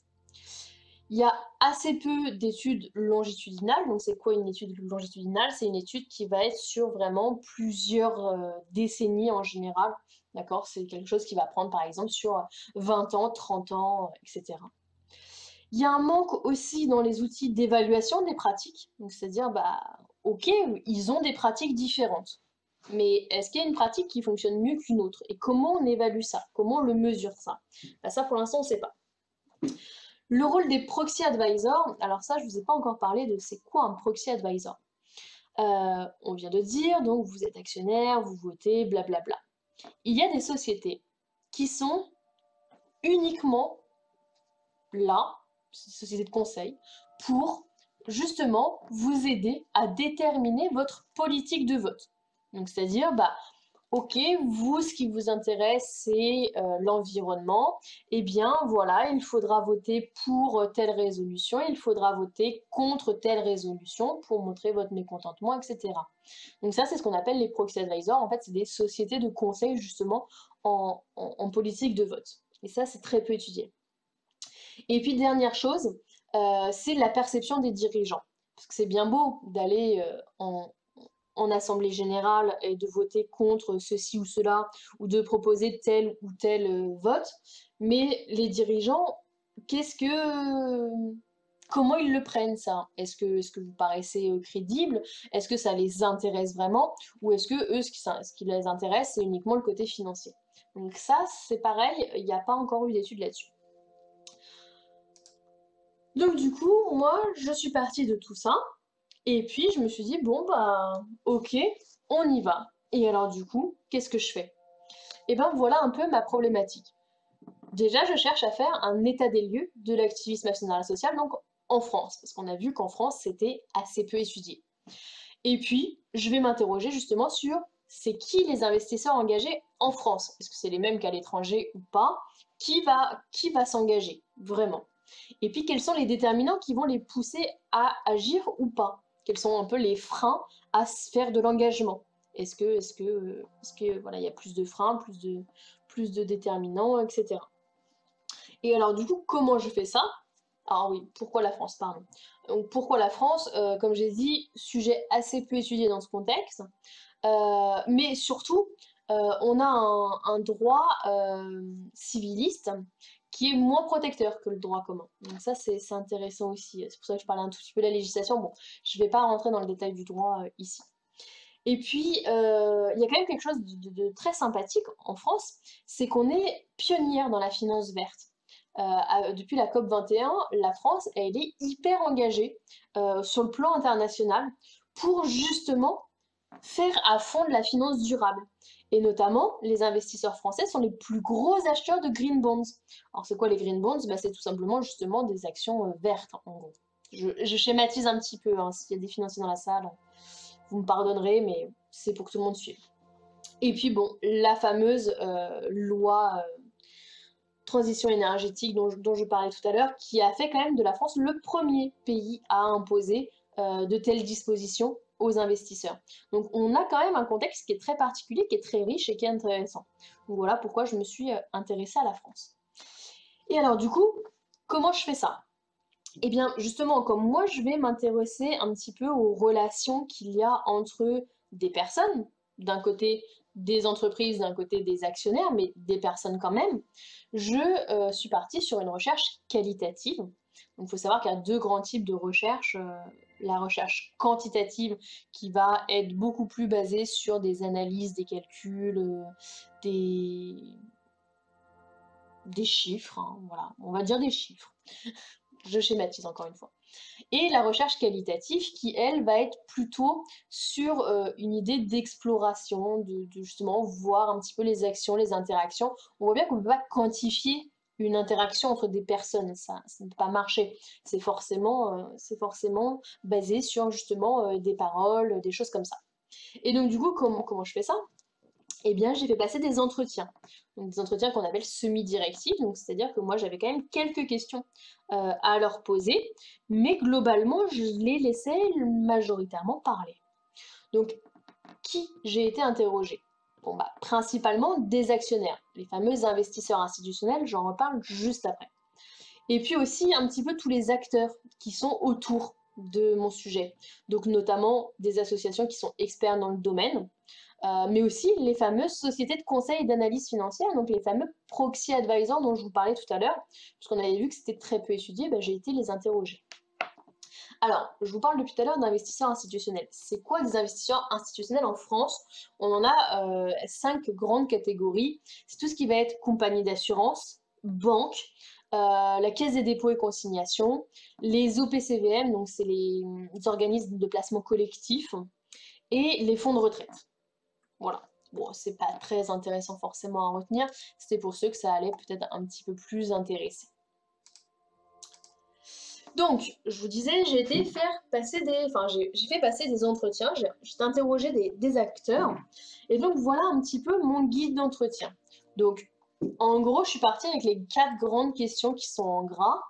S1: Il y a assez peu d'études longitudinales. Donc, c'est quoi une étude longitudinale? C'est une étude qui va être sur vraiment plusieurs décennies en général. D'accord? C'est quelque chose qui va prendre par exemple sur 20 ans, 30 ans, etc. Il y a un manque aussi dans les outils d'évaluation des pratiques. Donc, c'est-à-dire, bah, ok, ils ont des pratiques différentes. Mais est-ce qu'il y a une pratique qui fonctionne mieux qu'une autre? Et comment on évalue ça? Comment on le mesure ça? Bah, ça, pour l'instant, on ne sait pas. Le rôle des proxy advisors, alors ça, je ne vous ai pas encore parlé de c'est quoi un proxy advisor. On vient de dire, donc vous êtes actionnaire, vous votez, blablabla. Il y a des sociétés qui sont uniquement là, sociétés de conseil, pour justement vous aider à déterminer votre politique de vote. Donc c'est-à-dire, bah, ok, vous, ce qui vous intéresse, c'est l'environnement. Eh bien, voilà, il faudra voter pour telle résolution, il faudra voter contre telle résolution pour montrer votre mécontentement, etc. Donc ça, c'est ce qu'on appelle les proxy advisors. En fait, c'est des sociétés de conseil, justement, en politique de vote. Et ça, c'est très peu étudié. Et puis, dernière chose, c'est la perception des dirigeants. Parce que c'est bien beau d'aller en assemblée générale et de voter contre ceci ou cela, ou de proposer tel ou tel vote, mais les dirigeants, comment ils le prennent ça? Est-ce que vous paraissez crédible? Est-ce que ça les intéresse vraiment? Ou est-ce que eux, ce qui les intéresse, c'est uniquement le côté financier? Donc ça, c'est pareil, il n'y a pas encore eu d'études là-dessus. Donc du coup, moi, je suis partie de tout ça, et puis je me suis dit, bon, bah, ok, on y va. Et alors du coup, qu'est-ce que je fais? Et ben voilà un peu ma problématique. Déjà, je cherche à faire un état des lieux de l'activisme national et social, donc en France, parce qu'on a vu qu'en France, c'était assez peu étudié. Et puis, je vais m'interroger justement sur c'est qui les investisseurs engagés en France? Est-ce que c'est les mêmes qu'à l'étranger ou pas? Qui va s'engager vraiment? Et puis, quels sont les déterminants qui vont les pousser à agir ou pas? Quels sont un peu les freins à se faire de l'engagement? Est-ce que voilà, il y a plus de freins, plus de déterminants, etc. Et alors, du coup, comment je fais ça? Alors oui, pourquoi la France, pardon. Donc, pourquoi la France? Comme j'ai dit, sujet assez peu étudié dans ce contexte. Mais surtout, on a un droit civiliste qui est moins protecteur que le droit commun. Donc ça, c'est intéressant aussi. C'est pour ça que je parlais un tout petit peu de la législation. Bon, je ne vais pas rentrer dans le détail du droit ici. Et puis, il y a quand même quelque chose de très sympathique en France, c'est qu'on est pionnière dans la finance verte. depuis la COP 21, la France, elle est hyper engagée sur le plan international pour justement faire à fond de la finance durable. Et notamment, les investisseurs français sont les plus gros acheteurs de green bonds. Alors, c'est quoi les green bonds? Bah, c'est tout simplement justement des actions vertes, en gros. Je schématise un petit peu, hein, s'il y a des financiers dans la salle, vous me pardonnerez, mais c'est pour que tout le monde suive. Et puis bon, la fameuse loi transition énergétique dont je parlais tout à l'heure, qui a fait quand même de la France le premier pays à imposer de telles dispositions aux investisseurs. Donc on a quand même un contexte qui est très particulier, qui est très riche et qui est intéressant. Donc voilà pourquoi je me suis intéressée à la France. Et alors du coup, comment je fais ça? Eh bien justement, comme moi je vais m'intéresser un petit peu aux relations qu'il y a entre des personnes, d'un côté des entreprises, d'un côté des actionnaires, mais des personnes quand même, je suis partie sur une recherche qualitative. Donc il faut savoir qu'il y a deux grands types de recherche. La recherche quantitative qui va être beaucoup plus basée sur des analyses, des calculs, des, des chiffres, hein, voilà, on va dire des chiffres. Je schématise encore une fois. Et la recherche qualitative qui, elle, va être plutôt sur une idée d'exploration, de justement voir un petit peu les actions, les interactions. On voit bien qu'on ne peut pas quantifier une interaction entre des personnes, ça ne peut pas marcher. C'est forcément basé sur justement des paroles, des choses comme ça. Et donc du coup, comment je fais ça? Eh bien, j'ai fait passer des entretiens. Donc des entretiens qu'on appelle semi-directifs, donc c'est-à-dire que moi j'avais quand même quelques questions à leur poser, mais globalement je les laissais majoritairement parler. Donc qui j'ai été interrogée? Bon bah principalement des actionnaires, les fameux investisseurs institutionnels, j'en reparle juste après. Et puis aussi un petit peu tous les acteurs qui sont autour de mon sujet, donc notamment des associations qui sont experts dans le domaine, mais aussi les fameuses sociétés de conseil et d'analyse financière, donc les fameux proxy advisors dont je vous parlais tout à l'heure, puisqu'on avait vu que c'était très peu étudié, ben, j'ai été les interroger. Alors, je vous parle depuis tout à l'heure d'investisseurs institutionnels. C'est quoi des investisseurs institutionnels en France? On en a 5 grandes catégories. C'est tout ce qui va être compagnie d'assurance, banque, la Caisse des dépôts et consignations, les OPCVM, donc c'est les organismes de placement collectif, et les fonds de retraite. Voilà. Bon, c'est pas très intéressant forcément à retenir, c'était pour ceux que ça allait peut-être un petit peu plus intéresser. Donc, je vous disais, j'ai fait passer des entretiens, j'ai interrogé des acteurs, et donc voilà un petit peu mon guide d'entretien. Donc, en gros, je suis partie avec les 4 grandes questions qui sont en gras,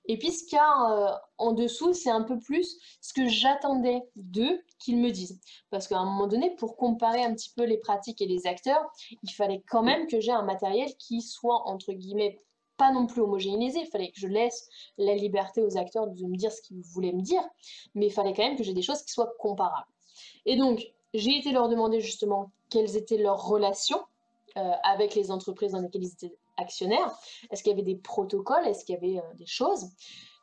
S1: et puis ce qu'il y a en dessous, c'est un peu plus ce que j'attendais d'eux qu'ils me disent. Parce qu'à un moment donné, pour comparer un petit peu les pratiques et les acteurs, il fallait quand même que j'ai un matériel qui soit, entre guillemets, pas non plus homogénéisé. Il fallait que je laisse la liberté aux acteurs de me dire ce qu'ils voulaient me dire, mais il fallait quand même que j'ai des choses qui soient comparables. Et donc, j'ai été leur demander justement quelles étaient leurs relations avec les entreprises dans lesquelles ils étaient actionnaires. Est-ce qu'il y avait des protocoles? Est-ce qu'il y avait des choses?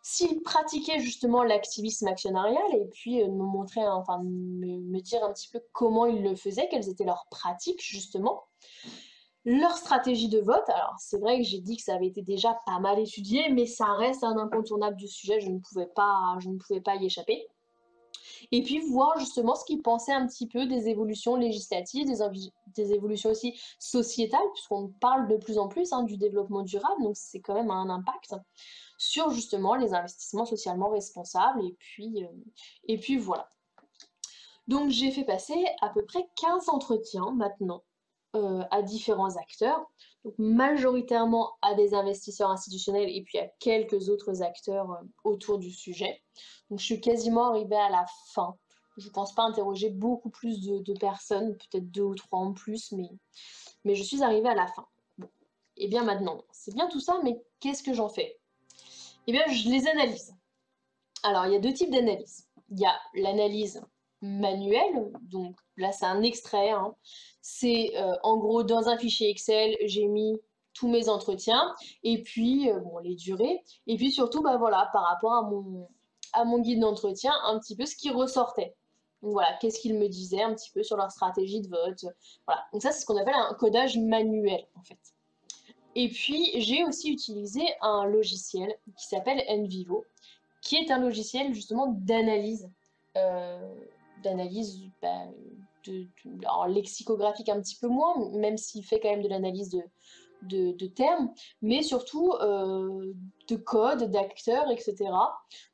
S1: S'ils pratiquaient justement l'activisme actionnarial et puis me montrer, enfin me dire un petit peu comment ils le faisaient, quelles étaient leurs pratiques justement. Leur stratégie de vote, alors c'est vrai que j'ai dit que ça avait été déjà pas mal étudié, mais ça reste un incontournable du sujet, je ne pouvais pas y échapper. Et puis voir justement ce qu'ils pensaient un petit peu des évolutions législatives, des évolutions aussi sociétales, puisqu'on parle de plus en plus du développement durable, donc c'est quand même un impact sur justement les investissements socialement responsables, et puis voilà. Donc j'ai fait passer à peu près 15 entretiens maintenant à différents acteurs, donc majoritairement à des investisseurs institutionnels et puis à quelques autres acteurs autour du sujet. Donc je suis quasiment arrivée à la fin. Je ne pense pas interroger beaucoup plus de personnes, peut-être 2 ou 3 en plus, mais je suis arrivée à la fin. Bon. Et bien maintenant, c'est bien tout ça, mais qu'est-ce que j'en fais? Eh bien, je les analyse. Alors, il y a 2 types d'analyse. Il y a l'analyse manuelle, donc là c'est un extrait, c'est en gros dans un fichier Excel, j'ai mis tous mes entretiens, et puis bon, les durées, et puis surtout bah, voilà, par rapport à mon guide d'entretien, un petit peu ce qui ressortait. Donc voilà, qu'est-ce qu'ils me disaient un petit peu sur leur stratégie de vote. Voilà, donc ça c'est ce qu'on appelle un codage manuel en fait. Et puis j'ai aussi utilisé un logiciel qui s'appelle NVivo, qui est un logiciel justement d'analyse, euh, d'analyse bah, alors, lexicographique un petit peu moins, même s'il fait quand même de l'analyse de termes, mais surtout de code, d'acteurs, etc.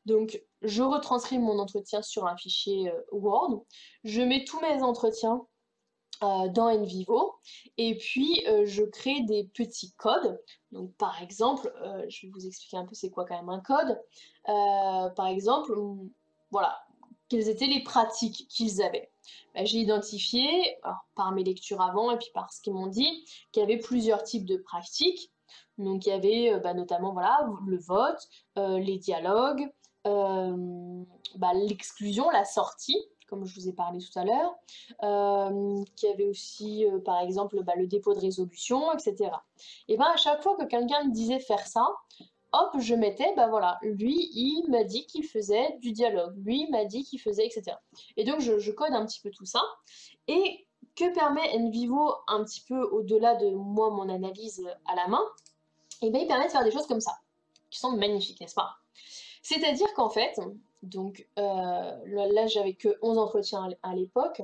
S1: Donc je retranscris mon entretien sur un fichier Word, je mets tous mes entretiens dans NVivo et puis je crée des petits codes. Donc par exemple, je vais vous expliquer un peu c'est quoi quand même un code. Par exemple, voilà, quelles étaient les pratiques qu'ils avaient. Ben, j'ai identifié, alors, par mes lectures avant et puis par ce qu'ils m'ont dit, qu'il y avait plusieurs types de pratiques. Donc il y avait bah, notamment voilà, le vote, les dialogues, bah, l'exclusion, la sortie, comme je vous ai parlé tout à l'heure, qui avait aussi, par exemple, bah, le dépôt de résolution, etc. Et ben à chaque fois que quelqu'un me disait faire ça, hop, je mettais, bah voilà, lui, il m'a dit qu'il faisait du dialogue, lui, il m'a dit qu'il faisait, etc. Et donc, je code un petit peu tout ça. Et que permet NVivo un petit peu au-delà de moi, mon analyse à la main? Et bien, il permet de faire des choses comme ça, qui sont magnifiques, n'est-ce pas? C'est-à-dire qu'en fait, donc là j'avais que 11 entretiens à l'époque,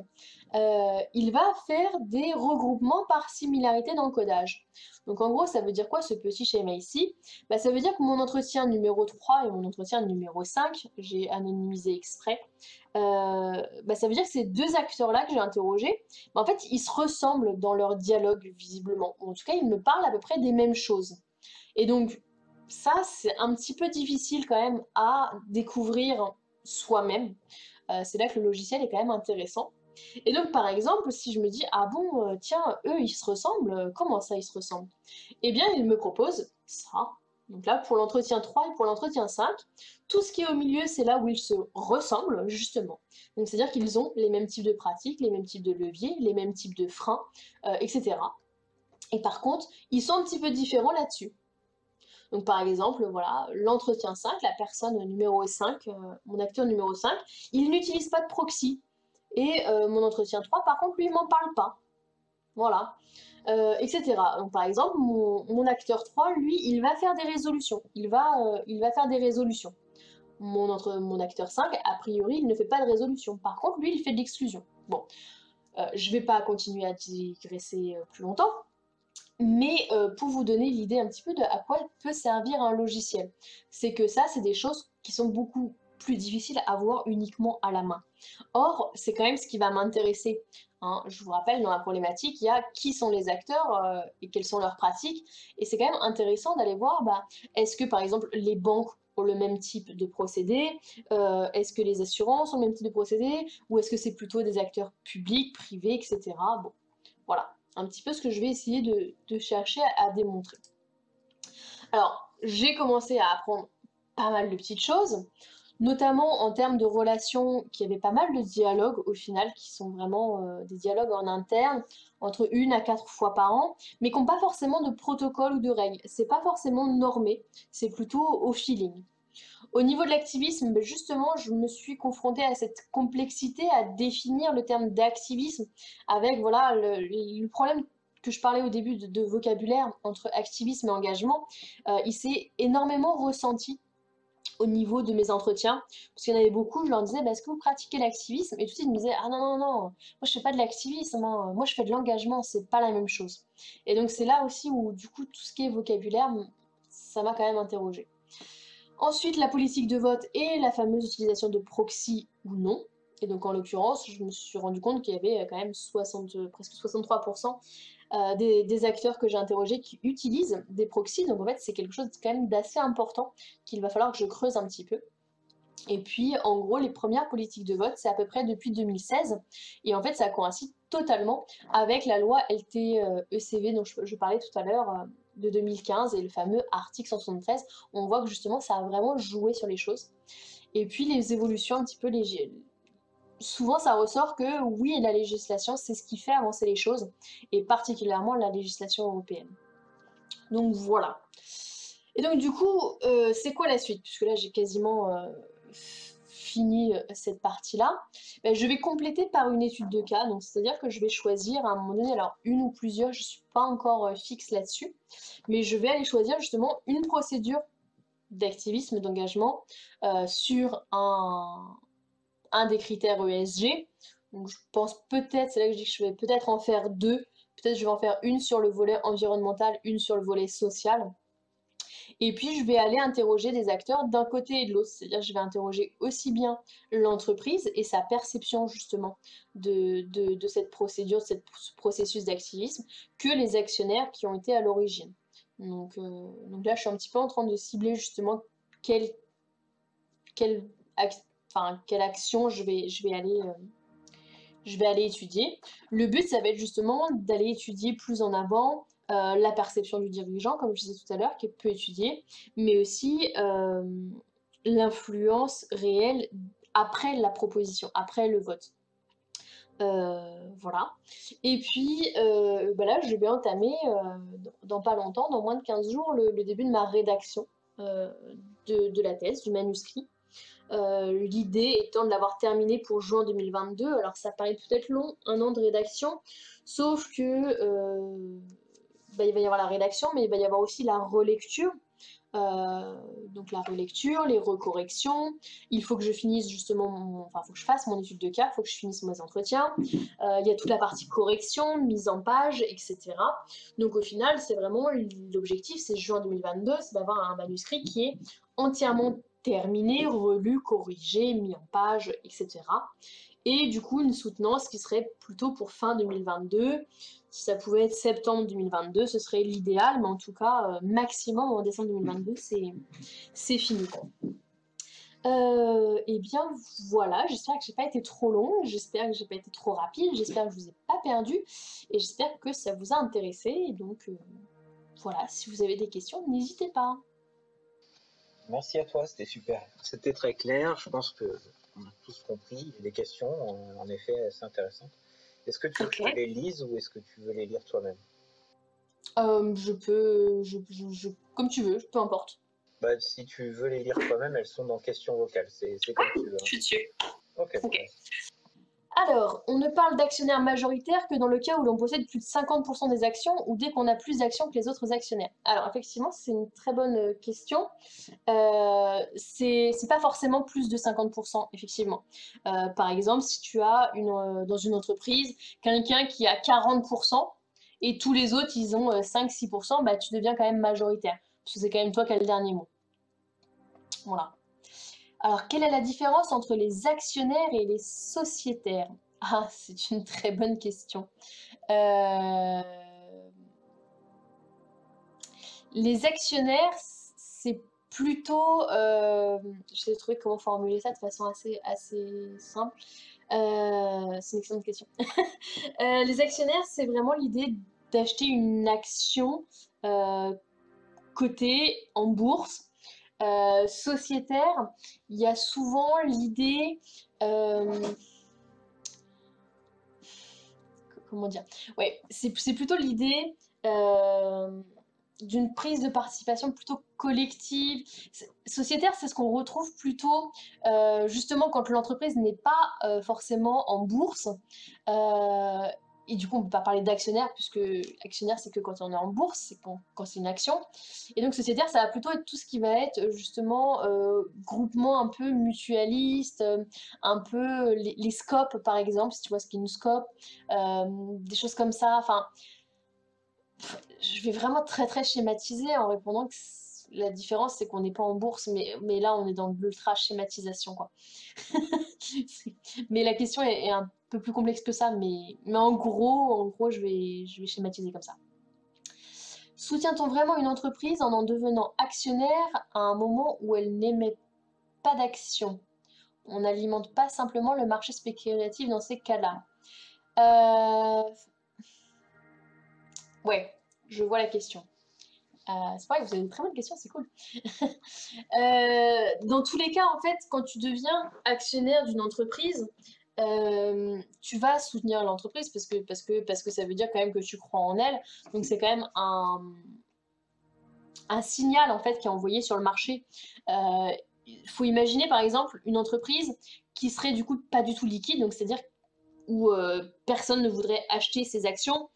S1: il va faire des regroupements par similarité dans le codage. Donc en gros, ça veut dire quoi ce petit schéma ici? Bah, ça veut dire que mon entretien numéro 3 et mon entretien numéro 5, j'ai anonymisé exprès, bah, ça veut dire que ces deux acteurs-là que j'ai interrogés, bah, en fait, ils se ressemblent dans leur dialogue visiblement. Ou en tout cas, ils me parlent à peu près des mêmes choses. Et donc, ça, c'est un petit peu difficile quand même à découvrir soi-même. C'est là que le logiciel est quand même intéressant. Et donc, par exemple, si je me dis, ah bon, tiens, eux, ils se ressemblent, comment ça, ils se ressemblent? Eh bien, il me propose ça. Donc là, pour l'entretien 3 et pour l'entretien 5, tout ce qui est au milieu, c'est là où ils se ressemblent, justement. Donc, c'est-à-dire qu'ils ont les mêmes types de pratiques, les mêmes types de leviers, les mêmes types de freins, etc. Et par contre, ils sont un petit peu différents là-dessus. Donc par exemple, voilà, l'entretien 5, la personne numéro 5, mon acteur numéro 5, il n'utilise pas de proxy. Et mon entretien 3, par contre, lui, il m'en parle pas. Voilà. Etc. Donc par exemple, mon acteur 3, lui, il va faire des résolutions. Il va faire des résolutions. Mon acteur 5, a priori, il ne fait pas de résolution. Par contre, lui, il fait de l'exclusion. Bon, je vais pas continuer à digresser plus longtemps. Mais pour vous donner l'idée un petit peu de à quoi peut servir un logiciel, c'est que ça, c'est des choses qui sont beaucoup plus difficiles à voir uniquement à la main. Or, c'est quand même ce qui va m'intéresser, hein. Je vous rappelle, dans la problématique, il y a qui sont les acteurs et quelles sont leurs pratiques. Et c'est quand même intéressant d'aller voir, bah, est-ce que par exemple les banques ont le même type de procédé, est-ce que les assurances ont le même type de procédé, ou est-ce que c'est plutôt des acteurs publics, privés, etc. Bon, voilà, un petit peu ce que je vais essayer de chercher à démontrer. Alors, j'ai commencé à apprendre pas mal de petites choses, notamment en termes de relations, qui avaient pas mal de dialogues au final, qui sont vraiment des dialogues en interne, entre 1 à 4 fois par an, mais qui n'ont pas forcément de protocole ou de règles. C'est pas forcément normé, c'est plutôt au feeling. Au niveau de l'activisme, ben justement, je me suis confrontée à cette complexité à définir le terme d'activisme avec voilà, le problème que je parlais au début de vocabulaire entre activisme et engagement, il s'est énormément ressenti au niveau de mes entretiens, parce qu'il y en avait beaucoup, je leur disais, bah, est-ce que vous pratiquez l'activisme? Et tout de suite, ils me disaient, ah non, non, non, moi je fais pas de l'activisme, hein. Moi je fais de l'engagement, c'est pas la même chose. Et donc c'est là aussi où, du coup, tout ce qui est vocabulaire, ça m'a quand même interrogée. Ensuite, la politique de vote et la fameuse utilisation de proxy ou non. Et donc, en l'occurrence, je me suis rendu compte qu'il y avait quand même presque 63% des acteurs que j'ai interrogés qui utilisent des proxys. Donc, en fait, c'est quelque chose quand même d'assez important qu'il va falloir que je creuse un petit peu. Et puis, en gros, les premières politiques de vote, c'est à peu près depuis 2016. Et en fait, ça coïncide totalement avec la loi LT-ECV dont je parlais tout à l'heure, de 2015, et le fameux article 173. On voit que justement, ça a vraiment joué sur les choses. Et puis, les évolutions un petit peu légères. Souvent, ça ressort que oui, la législation, c'est ce qui fait avancer les choses, et particulièrement la législation européenne. Donc voilà. Et donc du coup, c'est quoi la suite? Puisque là, j'ai quasiment fini cette partie-là, ben, je vais compléter par une étude de cas. Donc, c'est-à-dire que je vais choisir à un moment donné, alors une ou plusieurs, je ne suis pas encore fixe là-dessus, mais je vais aller choisir justement une procédure d'activisme, d'engagement sur un des critères ESG. Donc, je pense peut-être, c'est là que je dis que je vais peut-être en faire deux. Peut-être je vais en faire une sur le volet environnemental, une sur le volet social. Et puis, je vais aller interroger des acteurs d'un côté et de l'autre. C'est-à-dire, je vais interroger aussi bien l'entreprise et sa perception, justement, de cette procédure, de ce processus d'activisme, que les actionnaires qui ont été à l'origine. Donc là, je suis un petit peu en train de cibler, justement, quelle action je vais aller étudier. Le but, ça va être justement d'aller étudier plus en avant la perception du dirigeant, comme je disais tout à l'heure, qui est peu étudiée, mais aussi l'influence réelle après la proposition, après le vote. Voilà. Et puis là, je vais entamer dans pas longtemps, dans moins de 15 jours, le début de ma rédaction de la thèse, du manuscrit. L'idée étant de l'avoir terminé pour juin 2022. Alors ça paraît peut-être long, 1 an de rédaction, sauf que il va y avoir la rédaction, mais il va y avoir aussi la relecture. Donc la relecture, les recorrections, il faut que je finisse justement, faut que je fasse mon étude de cas, il faut que je finisse mes entretiens, il y a toute la partie correction, mise en page, etc. Donc au final, c'est vraiment l'objectif, c'est juin 2022, c'est d'avoir un manuscrit qui est entièrement terminé, relu, corrigé, mis en page, etc. Et du coup, une soutenance qui serait plutôt pour fin 2022. Si ça pouvait être septembre 2022, ce serait l'idéal, mais en tout cas, maximum en décembre 2022, c'est fini. Et bien voilà, j'espère que j'ai pas été trop longue, j'espère que j'ai pas été trop rapide, j'espère que je vous ai pas perdu, et j'espère que ça vous a intéressé. Et donc voilà, si vous avez des questions, n'hésitez pas.
S2: Merci à toi, c'était super. C'était très clair, je pense que on a tous compris les questions, en effet assez intéressantes. Est-ce que tu veux que je les lise ou est-ce que tu veux les lire toi-même?
S1: Comme tu veux, peu importe.
S2: Bah, si tu veux les lire toi-même, elles sont dans questions vocales, c'est comme tu veux.
S1: Je suis dessus.
S2: Ok.
S1: Alors, on ne parle d'actionnaires majoritaires que dans le cas où l'on possède plus de 50% des actions ou dès qu'on a plus d'actions que les autres actionnaires. Alors, effectivement, c'est une très bonne question. C'est pas forcément plus de 50%, effectivement. Par exemple, si tu as dans une entreprise quelqu'un qui a 40% et tous les autres, ils ont 5-6%, bah, tu deviens quand même majoritaire. Parce que c'est quand même toi qui as le dernier mot. Voilà. Alors, quelle est la différence entre les actionnaires et les sociétaires? Ah, c'est une très bonne question. Les actionnaires, c'est plutôt... J'essaie de trouver comment formuler ça de façon assez simple. C'est une excellente question. Les actionnaires, c'est vraiment l'idée d'acheter une action cotée en bourse. Sociétaire, il y a souvent l'idée... comment dire? Ouais, c'est plutôt l'idée d'une prise de participation plutôt collective. Sociétaire, c'est ce qu'on retrouve plutôt justement quand l'entreprise n'est pas forcément en bourse. Et du coup, on ne peut pas parler d'actionnaire, puisque actionnaire, c'est que quand on est en bourse, c'est quand c'est une action. Et donc, sociétaire, ça va plutôt être tout ce qui va être justement groupement un peu mutualiste, un peu les scopes, par exemple, si tu vois ce qu'est une scope, des choses comme ça. Enfin, je vais vraiment très très schématiser en répondant que la différence, c'est qu'on n'est pas en bourse, mais là, on est dans l'ultra schématisation, quoi. Mais la question est un peu plus complexe que ça, mais en gros, je vais schématiser comme ça. Soutient-on vraiment une entreprise en devenant actionnaire à un moment où elle n'émet pas d'action? On n'alimente pas simplement le marché spéculatif dans ces cas-là. Ouais, je vois la question. C'est pareil, vous avez une très bonne question, c'est cool. Dans tous les cas, en fait, quand tu deviens actionnaire d'une entreprise, tu vas soutenir l'entreprise parce que ça veut dire quand même que tu crois en elle. Donc c'est quand même un signal en fait qui est envoyé sur le marché. il faut imaginer par exemple une entreprise qui serait du coup pas du tout liquide, donc c'est-à-dire où personne ne voudrait acheter ses actions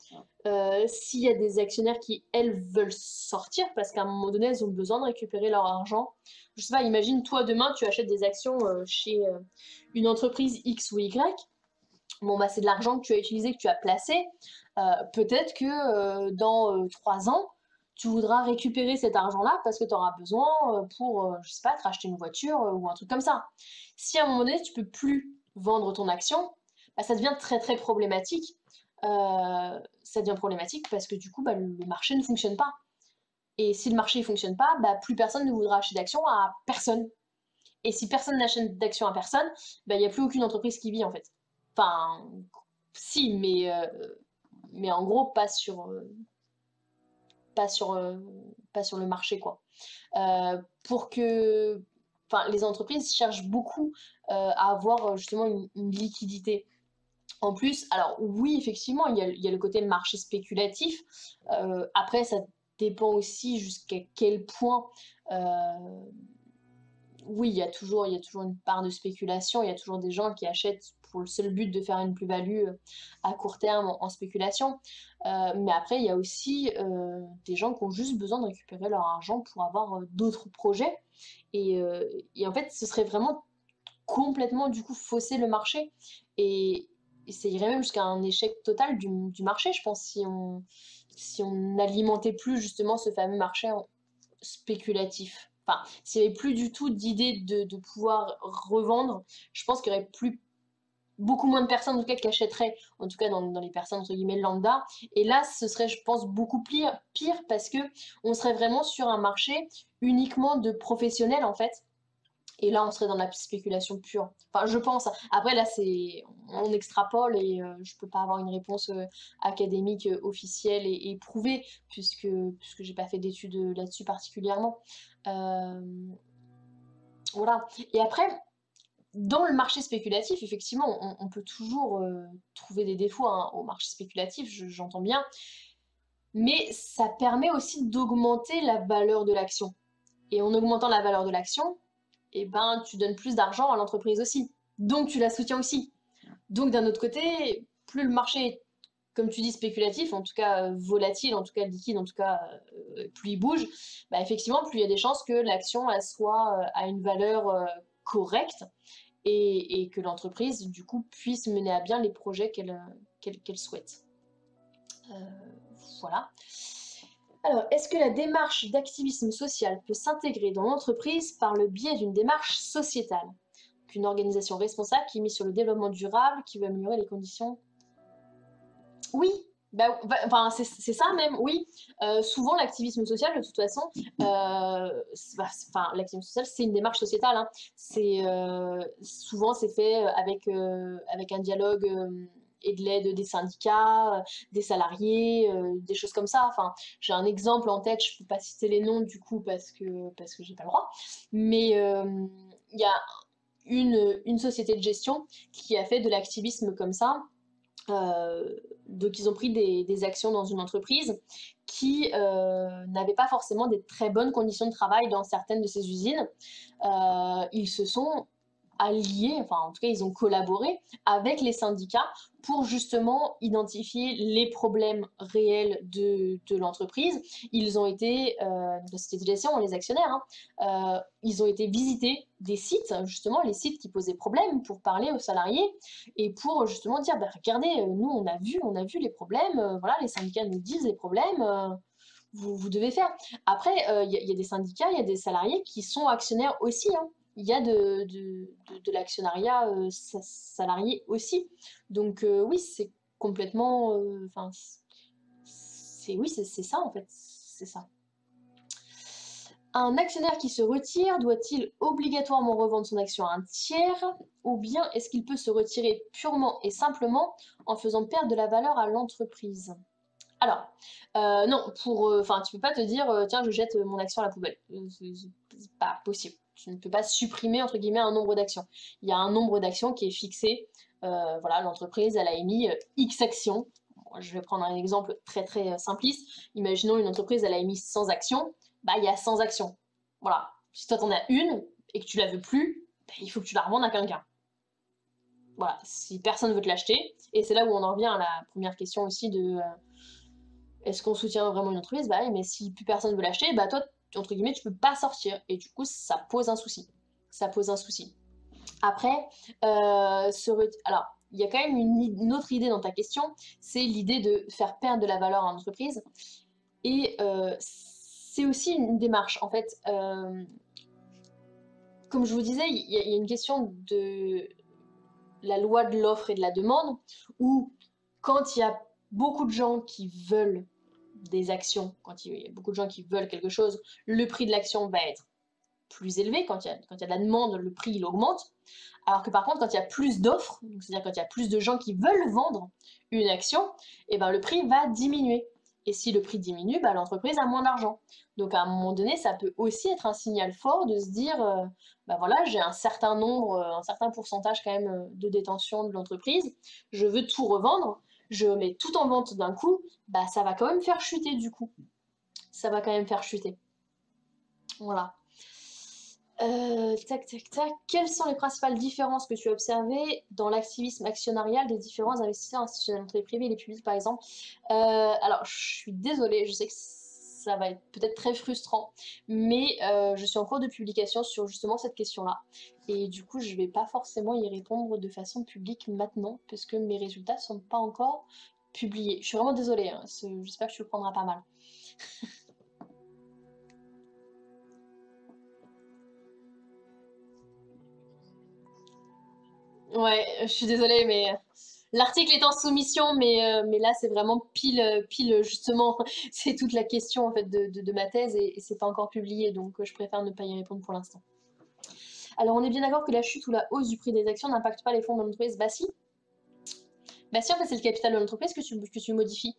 S1: s'il y a des actionnaires qui, elles, veulent sortir parce qu'à un moment donné, elles ont besoin de récupérer leur argent. Je sais pas, imagine, toi, demain, tu achètes des actions chez une entreprise X ou Y. Bon, bah, c'est de l'argent que tu as utilisé, que tu as placé. Peut-être que dans 3 ans, tu voudras récupérer cet argent-là parce que tu auras besoin pour, je sais pas, te racheter une voiture ou un truc comme ça. Si à un moment donné, tu peux plus vendre ton action, bah, ça devient très très problématique. Ça devient problématique parce que du coup, bah, le marché ne fonctionne pas. Et si le marché ne fonctionne pas, bah, plus personne ne voudra acheter d'actions à personne. Et si personne n'achète d'actions à personne, bah, il n'y a plus aucune entreprise qui vit en fait. Enfin, si, mais en gros, pas sur, euh, pas sur le marché, quoi. Pour que... Enfin, les entreprises cherchent beaucoup à avoir justement une liquidité. En plus, alors oui, effectivement, il y a le côté marché spéculatif. Après, ça dépend aussi jusqu'à quel point oui, il y a toujours une part de spéculation, il y a toujours des gens qui achètent pour le seul but de faire une plus-value à court terme en spéculation. Mais après, il y a aussi des gens qui ont juste besoin de récupérer leur argent pour avoir d'autres projets. Et en fait, ce serait vraiment complètement du coup fausser le marché. Et ça irait même jusqu'à un échec total du marché, je pense, si on n'alimentait plus justement ce fameux marché spéculatif. Enfin, s'il n'y avait plus du tout d'idée de pouvoir revendre, je pense qu'il y aurait plus beaucoup moins de personnes en tout cas qui achèteraient, en tout cas dans les personnes entre guillemets lambda. Et là, ce serait, je pense, beaucoup pire parce que on serait vraiment sur un marché uniquement de professionnels en fait. Et là, on serait dans la spéculation pure. Enfin, je pense. Après, là, on extrapole et je peux pas avoir une réponse académique officielle et prouvée puisque j'ai pas fait d'études là-dessus particulièrement. Euh, voilà. Et après, dans le marché spéculatif, effectivement, on peut toujours trouver des défauts hein, au marché spéculatif, j'entends bien, mais ça permet aussi d'augmenter la valeur de l'action. Et en augmentant la valeur de l'action, eh ben, tu donnes plus d'argent à l'entreprise aussi. Donc, tu la soutiens aussi. Donc, d'un autre côté, plus le marché est, comme tu dis, spéculatif, en tout cas volatile, en tout cas liquide, en tout cas plus il bouge, bah, effectivement, plus il y a des chances que l'action elle soit à une valeur correcte et que l'entreprise, du coup, puisse mener à bien les projets qu'elle souhaite. Euh, voilà. Alors, est-ce que la démarche d'activisme social peut s'intégrer dans l'entreprise par le biais d'une démarche sociétale? Une organisation responsable qui mise sur le développement durable, qui veut améliorer les conditions. Oui, enfin, c'est ça même, oui. Souvent, l'activisme social, de toute façon, enfin, l'activisme social, c'est une démarche sociétale. Hein. Souvent, c'est fait avec un dialogue et de l'aide des syndicats, des salariés, des choses comme ça. Enfin, j'ai un exemple en tête, je ne peux pas citer les noms du coup parce que j'ai pas le droit. Mais il y a une société de gestion qui a fait de l'activisme comme ça. Donc ils ont pris des actions dans une entreprise qui n'avait pas forcément des très bonnes conditions de travail dans certaines de ces usines. Ils se sont alliés, enfin en tout cas ils ont collaboré avec les syndicats pour justement identifier les problèmes réels de l'entreprise. Ils ont été, c'était de gestion, les actionnaires, hein, ils ont été visiter des sites, justement les sites qui posaient problème pour parler aux salariés et pour justement dire, bah, regardez, nous on a vu les problèmes, voilà, les syndicats nous disent les problèmes, vous devez faire. Après, y a des syndicats, il y a des salariés qui sont actionnaires aussi, hein. Il y a de l'actionnariat salarié aussi. Donc oui, c'est complètement... Enfin, oui, c'est ça en fait. C'est ça. Un actionnaire qui se retire doit-il obligatoirement revendre son action à un tiers ou bien est-ce qu'il peut se retirer purement et simplement en faisant perdre de la valeur à l'entreprise? Alors, non, enfin, tu peux pas te dire, tiens, je jette mon action à la poubelle. C'est pas possible. Tu ne peux pas supprimer, entre guillemets, un nombre d'actions. Il y a un nombre d'actions qui est fixé. Voilà, l'entreprise, elle a émis X actions. Bon, je vais prendre un exemple très très simpliste. Imaginons une entreprise, elle a émis 100 actions. Bah, il y a 100 actions. Voilà. Si toi, t'en as une, et que tu la veux plus, bah, il faut que tu la revendes à quelqu'un. Voilà, si personne veut te l'acheter, et c'est là où on en revient à la première question aussi de est-ce qu'on soutient vraiment une entreprise? Bah oui, mais si plus personne veut l'acheter, bah toi, entre guillemets, tu peux pas sortir, et du coup, ça pose un souci. Ça pose un souci. Après, alors, il y a quand même une autre idée dans ta question, c'est l'idée de faire perdre de la valeur à l'entreprise. Et c'est aussi une démarche, en fait. Comme je vous disais, il y a une question de la loi de l'offre et de la demande, où quand il y a beaucoup de gens qui veulent des actions, quand il y a beaucoup de gens qui veulent quelque chose, le prix de l'action va être plus élevé. Quand il y a de la demande, le prix il augmente. Alors que par contre, quand il y a plus d'offres, c'est-à-dire quand il y a plus de gens qui veulent vendre une action, et ben le prix va diminuer. Et si le prix diminue, bah, l'entreprise a moins d'argent. Donc à un moment donné, ça peut aussi être un signal fort de se dire, bah voilà, j'ai un certain nombre, un certain pourcentage quand même de détention de l'entreprise, je veux tout revendre, je mets tout en vente d'un coup, bah ça va quand même faire chuter du coup. Ça va quand même faire chuter. Voilà. Tac, tac, tac. Quelles sont les principales différences que tu as observées dans l'activisme actionnarial des différents investisseurs institutionnels, entre les privés et les publics, par exemple? Alors, je suis désolée, je sais que ça va être peut-être très frustrant, mais je suis en cours de publication sur justement cette question-là. Et du coup, je vais pas forcément y répondre de façon publique maintenant, parce que mes résultats ne sont pas encore publiés. Je suis vraiment désolée, hein, j'espère que tu le prendras pas mal. Ouais, je suis désolée, mais l'article est en soumission, mais là, c'est vraiment pile justement, c'est toute la question en fait de ma thèse et c'est pas encore publié, donc je préfère ne pas y répondre pour l'instant. Alors, on est bien d'accord que la chute ou la hausse du prix des actions n'impacte pas les fonds de l'entreprise? Bah si. Bah si, en fait, c'est le capital de l'entreprise que tu modifies.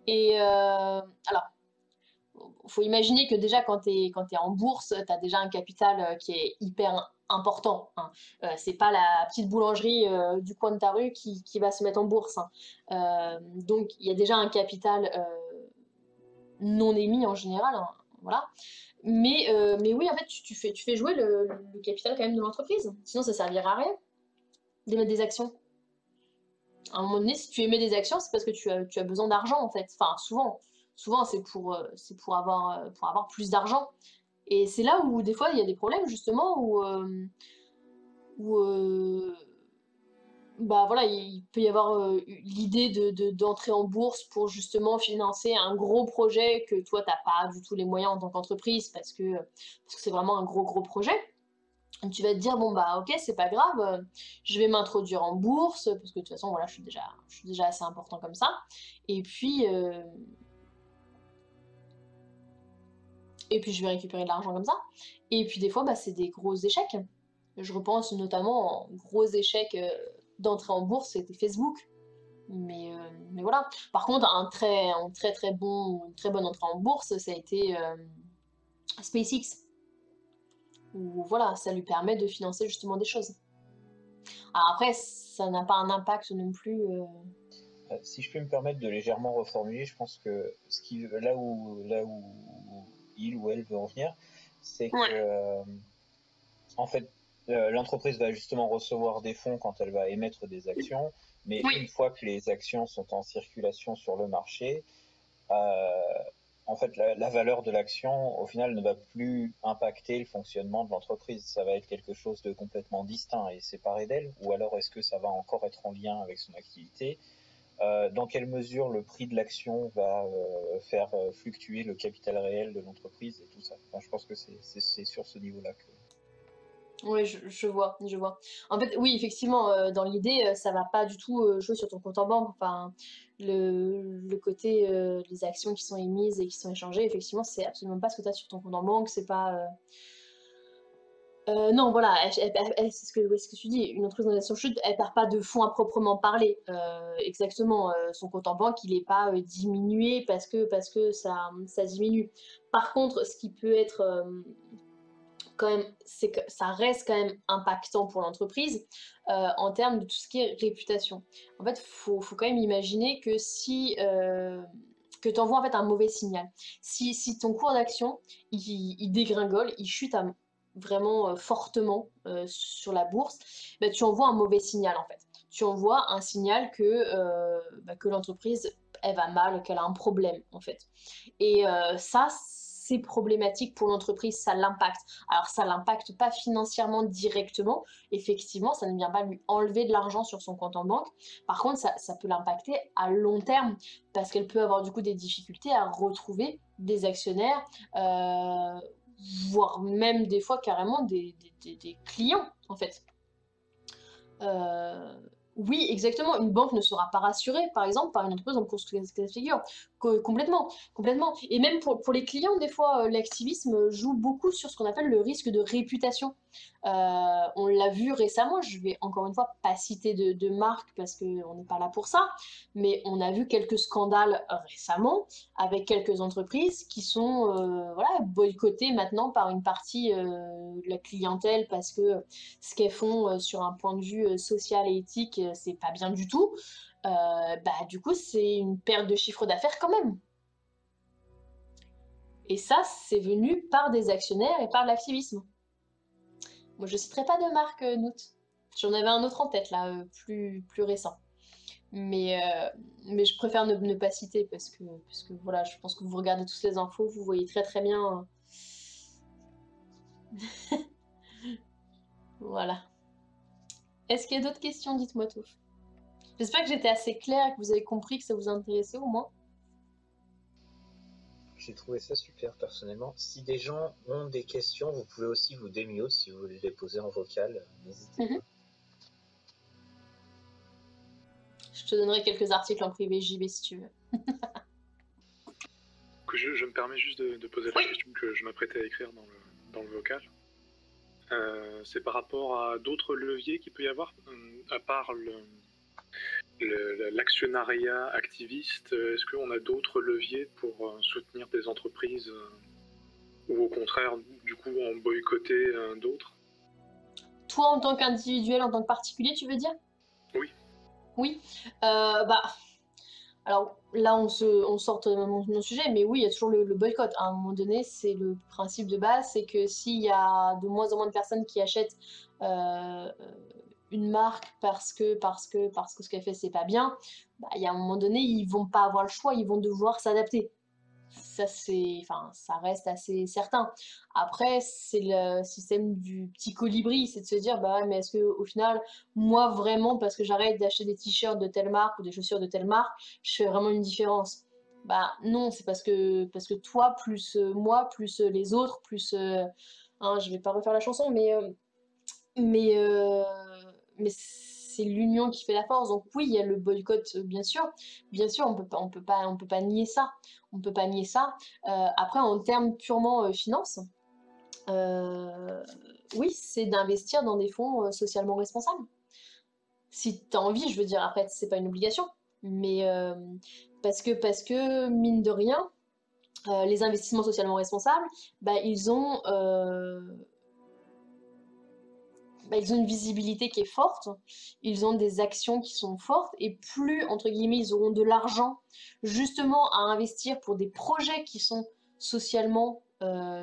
S1: Et alors, faut imaginer que déjà quand tu es en bourse, tu as déjà un capital qui est hyper important, hein. C'est pas la petite boulangerie du coin de ta rue qui va se mettre en bourse, hein. Donc il y a déjà un capital non émis en général, hein, voilà. Mais oui, en fait, tu fais jouer le capital quand même de l'entreprise. Sinon, ça servira à rien d'émettre des actions. À un moment donné, si tu émets des actions, c'est parce que tu as besoin d'argent, en fait. Enfin, souvent c'est pour avoir plus d'argent. Et c'est là où, des fois, il y a des problèmes, justement, où bah voilà, il peut y avoir l'idée d'entrer en bourse pour justement financer un gros projet que toi, t'as pas du tout les moyens en tant qu'entreprise parce que c'est vraiment un gros projet. Et tu vas te dire, bon bah ok, c'est pas grave, je vais m'introduire en bourse, parce que de toute façon, voilà, je suis déjà assez important comme ça. Et puis, euh, et puis je vais récupérer de l'argent comme ça. Et puis des fois, bah, c'est des gros échecs. Je repense notamment en gros échecs d'entrée en bourse, c'était Facebook. Mais voilà. Par contre, une très bonne entrée en bourse, ça a été SpaceX. Où voilà, ça lui permet de financer justement des choses. Alors après, ça n'a pas un impact non plus.
S2: Si je peux me permettre de légèrement reformuler, je pense que là où il ou elle veut en venir, c'est que
S1: Ouais.
S2: en fait l'entreprise va justement recevoir des fonds quand elle va émettre des actions, mais
S1: Oui.
S2: une fois que les actions sont en circulation sur le marché, euh, en fait la valeur de l'action au final ne va plus impacter le fonctionnement de l'entreprise. Ça va être quelque chose de complètement distinct et séparé d'elle, ou alors est-ce que ça va encore être en lien avec son activité? Dans quelle mesure le prix de l'action va faire fluctuer le capital réel de l'entreprise et tout ça. Enfin, je pense que c'est sur ce niveau-là que...
S1: Oui, je vois, je vois. En fait, oui, effectivement, dans l'idée, ça va pas du tout jouer sur ton compte en banque. Enfin, le côté les actions qui sont émises et qui sont échangées, effectivement, c'est absolument pas ce que tu as sur ton compte en banque. C'est pas. Non, voilà, c'est ce que tu dis. Une entreprise en chute, elle perd pas de fonds à proprement parler. Exactement, son compte en banque, il est pas diminué parce que ça diminue. Par contre, ce qui peut être quand même, c'est que ça reste quand même impactant pour l'entreprise en termes de tout ce qui est réputation. En fait, faut quand même imaginer que si que tu envoies en fait un mauvais signal. Si ton cours d'action il dégringole, il chute vraiment fortement sur la bourse, bah, tu envoies un mauvais signal en fait. Tu envoies un signal que l'entreprise, elle va mal, qu'elle a un problème en fait. Et ça, c'est problématique pour l'entreprise, ça l'impacte. Alors ça l'impacte pas financièrement directement, effectivement, ça ne vient pas lui enlever de l'argent sur son compte en banque. Par contre, ça peut l'impacter à long terme, parce qu'elle peut avoir du coup des difficultés à retrouver des actionnaires, voire même des fois carrément des clients en fait. Euh, oui, exactement. Une banque ne sera pas rassurée, par exemple, par une entreprise en course de figure. Complètement, complètement. Et même pour les clients, des fois, l'activisme joue beaucoup sur ce qu'on appelle le risque de réputation. On l'a vu récemment, je vais encore une fois pas citer de marque parce qu'on n'est pas là pour ça, mais on a vu quelques scandales récemment avec quelques entreprises qui sont voilà, boycottées maintenant par une partie de la clientèle parce que ce qu'elles font sur un point de vue social et éthique, c'est pas bien du tout. Bah, du coup, c'est une perte de chiffre d'affaires quand même. Et ça, c'est venu par des actionnaires et par l'activisme. Moi, je citerai pas de marque, Nout. J'en avais un autre en tête, là, plus récent. Mais je préfère ne pas citer parce que voilà, je pense que vous regardez tous les infos, vous voyez très très bien. Voilà. Est-ce qu'il y a d'autres questions? Dites-moi tout. J'espère que j'étais assez claire et que vous avez compris que ça vous intéressait au moins.
S2: J'ai trouvé ça super personnellement. Si des gens ont des questions, vous pouvez aussi vous démute si vous voulez les poser en vocal. N'hésitez pas.
S1: Je te donnerai quelques articles en privé, JB, si tu veux.
S3: Je me permets juste de poser la question que je m'apprêtais à écrire dans le vocal. C'est par rapport à d'autres leviers qu'il peut y avoir, à part l'actionnariat activiste. Est-ce qu'on a d'autres leviers pour soutenir des entreprises ou au contraire, du coup, en boycotter d'autres?
S1: Toi, en tant qu'individuel, en tant que particulier, tu veux dire?
S3: Oui.
S1: Oui. Bah, alors là, on sort de mon sujet, mais oui, il y a toujours le boycott. À un moment donné, c'est le principe de base, c'est que s'il y a de moins en moins de personnes qui achètent une marque parce que ce qu'elle fait, c'est pas bien, bah, il y a un moment donné, ils vont pas avoir le choix, ils vont devoir s'adapter. Ça, ça reste assez certain. Après, c'est le système du petit colibri, c'est de se dire, bah ouais, mais est-ce que au final, moi vraiment, parce que j'arrête d'acheter des t-shirts de telle marque ou des chaussures de telle marque, je fais vraiment une différence? Bah non, c'est parce que toi, plus moi, plus les autres, plus hein, je vais pas refaire la chanson, mais, euh, mais c'est l'union qui fait la force. Donc oui, il y a le boycott, bien sûr, on peut pas nier ça, on peut pas nier ça. Après, en termes purement finances, oui, c'est d'investir dans des fonds socialement responsables. Si tu as envie, je veux dire, après, c'est pas une obligation, mais parce que mine de rien, les investissements socialement responsables, bah, ils ont une visibilité qui est forte, ils ont des actions qui sont fortes, et plus, entre guillemets, ils auront de l'argent justement à investir pour des projets qui sont socialement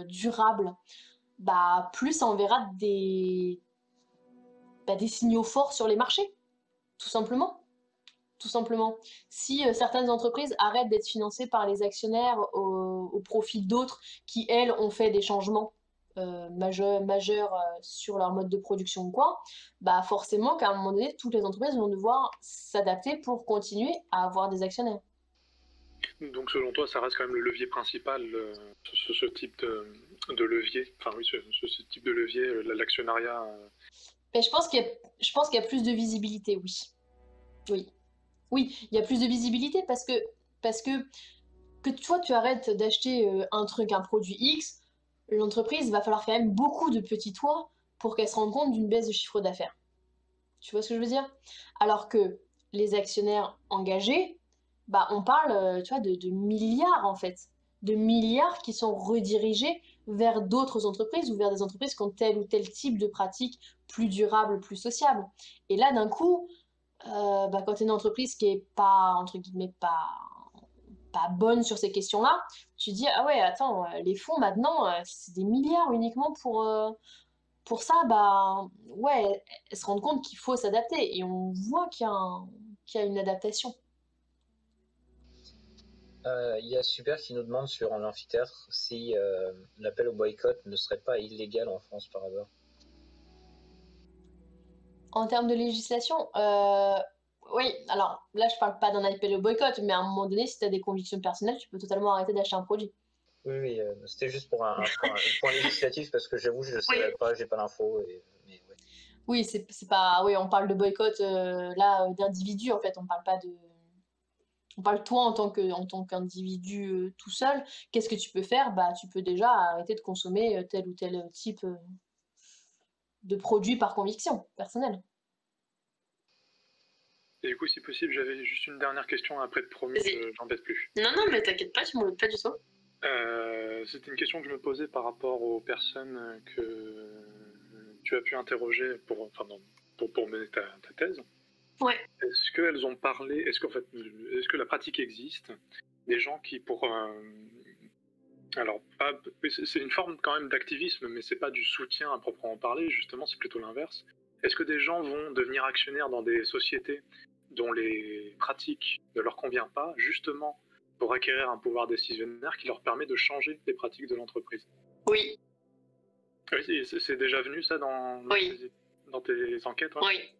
S1: durables, bah, plus ça enverra des signaux forts sur les marchés, tout simplement. Tout simplement. Si certaines entreprises arrêtent d'être financées par les actionnaires au profit d'autres qui, elles, ont fait des changements majeurs sur leur mode de production ou quoi, bah forcément qu'à un moment donné, toutes les entreprises vont devoir s'adapter pour continuer à avoir des actionnaires.
S3: Donc selon toi, ça reste quand même le levier principal, ce type de levier, enfin oui, ce type de levier, l'actionnariat.
S1: Mais je pense qu'il y a plus de visibilité, oui. Oui. Oui, il y a plus de visibilité parce que toi, tu arrêtes d'acheter un produit X, l'entreprise va falloir quand même beaucoup de petits toits pour qu'elle se rende compte d'une baisse de chiffre d'affaires. Tu vois ce que je veux dire? Alors que les actionnaires engagés, bah, on parle, tu vois, de milliards en fait, de milliards qui sont redirigés vers d'autres entreprises ou vers des entreprises qui ont tel ou tel type de pratique plus durable, plus sociable. Et là, d'un coup, bah, quand tu es une entreprise qui est pas, entre guillemets, pas bonne sur ces questions-là, tu dis, ah ouais, attends, les fonds maintenant, c'est des milliards uniquement pour ça, bah ouais, elles se rendent compte qu'il faut s'adapter. Et on voit qu'il y a une adaptation.
S2: Il y a Super qui nous demande sur l'amphithéâtre si l'appel au boycott ne serait pas illégal en France par hasard.
S1: En termes de législation, oui, alors là, je parle pas d'un appel au boycott, mais à un moment donné, si tu as des convictions personnelles, tu peux totalement arrêter d'acheter un produit.
S2: Oui, oui, c'était juste pour un point législatif parce que j'avoue, je ne savais pas, j'ai pas l'info. Mais ouais.
S1: Oui, c'est pas. Oui, on parle de boycott là d'individus en fait, on parle pas de. On parle toi en tant qu'individu tout seul. Qu'est-ce que tu peux faire? Bah, tu peux déjà arrêter de consommer tel ou tel type de produit par conviction personnelle.
S3: Et du coup, si possible, j'avais juste une dernière question après de promis, j'embête plus.
S1: Non, non, mais t'inquiète pas, tu m'embêtes pas du tout.
S3: C'était une question que je me posais par rapport aux personnes que tu as pu interroger pour mener ta thèse.
S1: Ouais.
S3: Est-ce qu'elles ont parlé, est-ce que la pratique existe, des gens qui alors, c'est une forme quand même d'activisme, mais c'est pas du soutien à proprement parler, justement, c'est plutôt l'inverse. Est-ce que des gens vont devenir actionnaires dans des sociétés dont les pratiques ne leur conviennent pas, justement pour acquérir un pouvoir décisionnaire qui leur permet de changer les pratiques de l'entreprise?
S1: Oui.
S3: Oui, c'est déjà venu ça dans tes enquêtes? Ouais.
S1: Oui.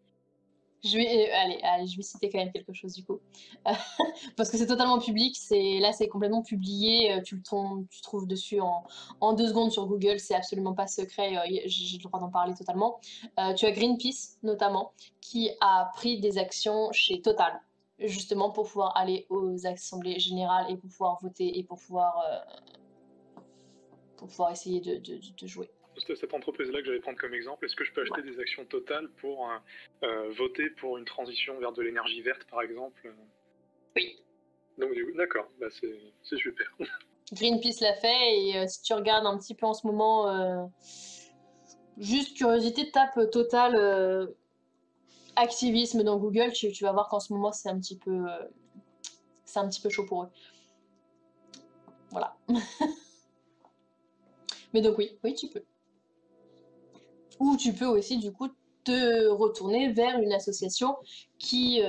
S1: Allez, je vais citer quand même quelque chose du coup. Parce que c'est totalement public, là c'est complètement publié, tu trouves dessus en 2 secondes sur Google, c'est absolument pas secret, j'ai le droit d'en parler totalement. Tu as Greenpeace notamment, qui a pris des actions chez Total, justement pour pouvoir aller aux assemblées générales et pour pouvoir voter et pour pouvoir essayer de jouer.
S3: C'est cette entreprise-là que j'allais prendre comme exemple. Est-ce que je peux acheter des actions totales pour voter pour une transition vers de l'énergie verte, par exemple?
S1: Oui.
S3: Donc, d'accord, bah c'est super.
S1: Greenpeace l'a fait, et si tu regardes un petit peu en ce moment, juste curiosité, tape Total activisme dans Google, tu vas voir qu'en ce moment c'est un petit peu chaud pour eux. Voilà. Mais donc oui, tu peux. Ou tu peux aussi du coup te retourner vers une association qui,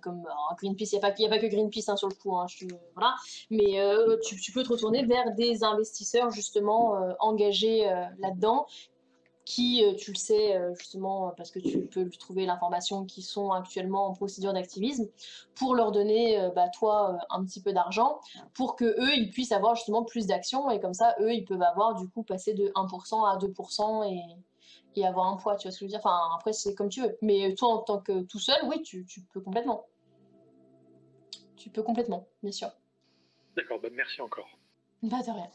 S1: comme Greenpeace, il n'y a pas que Greenpeace sur le coup, voilà, mais tu peux te retourner vers des investisseurs justement engagés là-dedans, qui, tu le sais justement parce que tu peux trouver l'information, qui sont actuellement en procédure d'activisme, pour leur donner toi un petit peu d'argent pour que eux ils puissent avoir justement plus d'actions, et comme ça eux ils peuvent avoir du coup passer de 1% à 2% et avoir un poids, tu vois ce que je veux dire? Enfin après c'est comme tu veux, mais toi en tant que tout seul, oui tu peux complètement. Tu peux complètement, bien sûr.
S3: D'accord, bah merci encore.
S1: Bah de rien.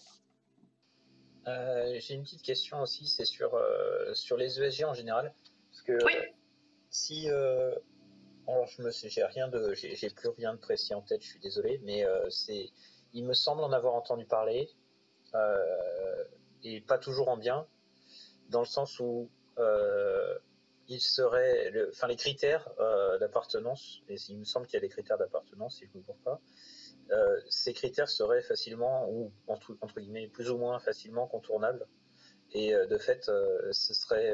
S2: J'ai une petite question aussi, c'est sur les ESG en général, parce que
S1: oui.
S2: Si alors j'ai plus rien de précis en tête, je suis désolé, mais il me semble en avoir entendu parler, et pas toujours en bien, dans le sens où il serait, les critères d'appartenance, et il me semble qu'il y a des critères d'appartenance, si je ne me trompe pas, ces critères seraient facilement, ou entre guillemets, plus ou moins facilement contournables, et de fait, ce serait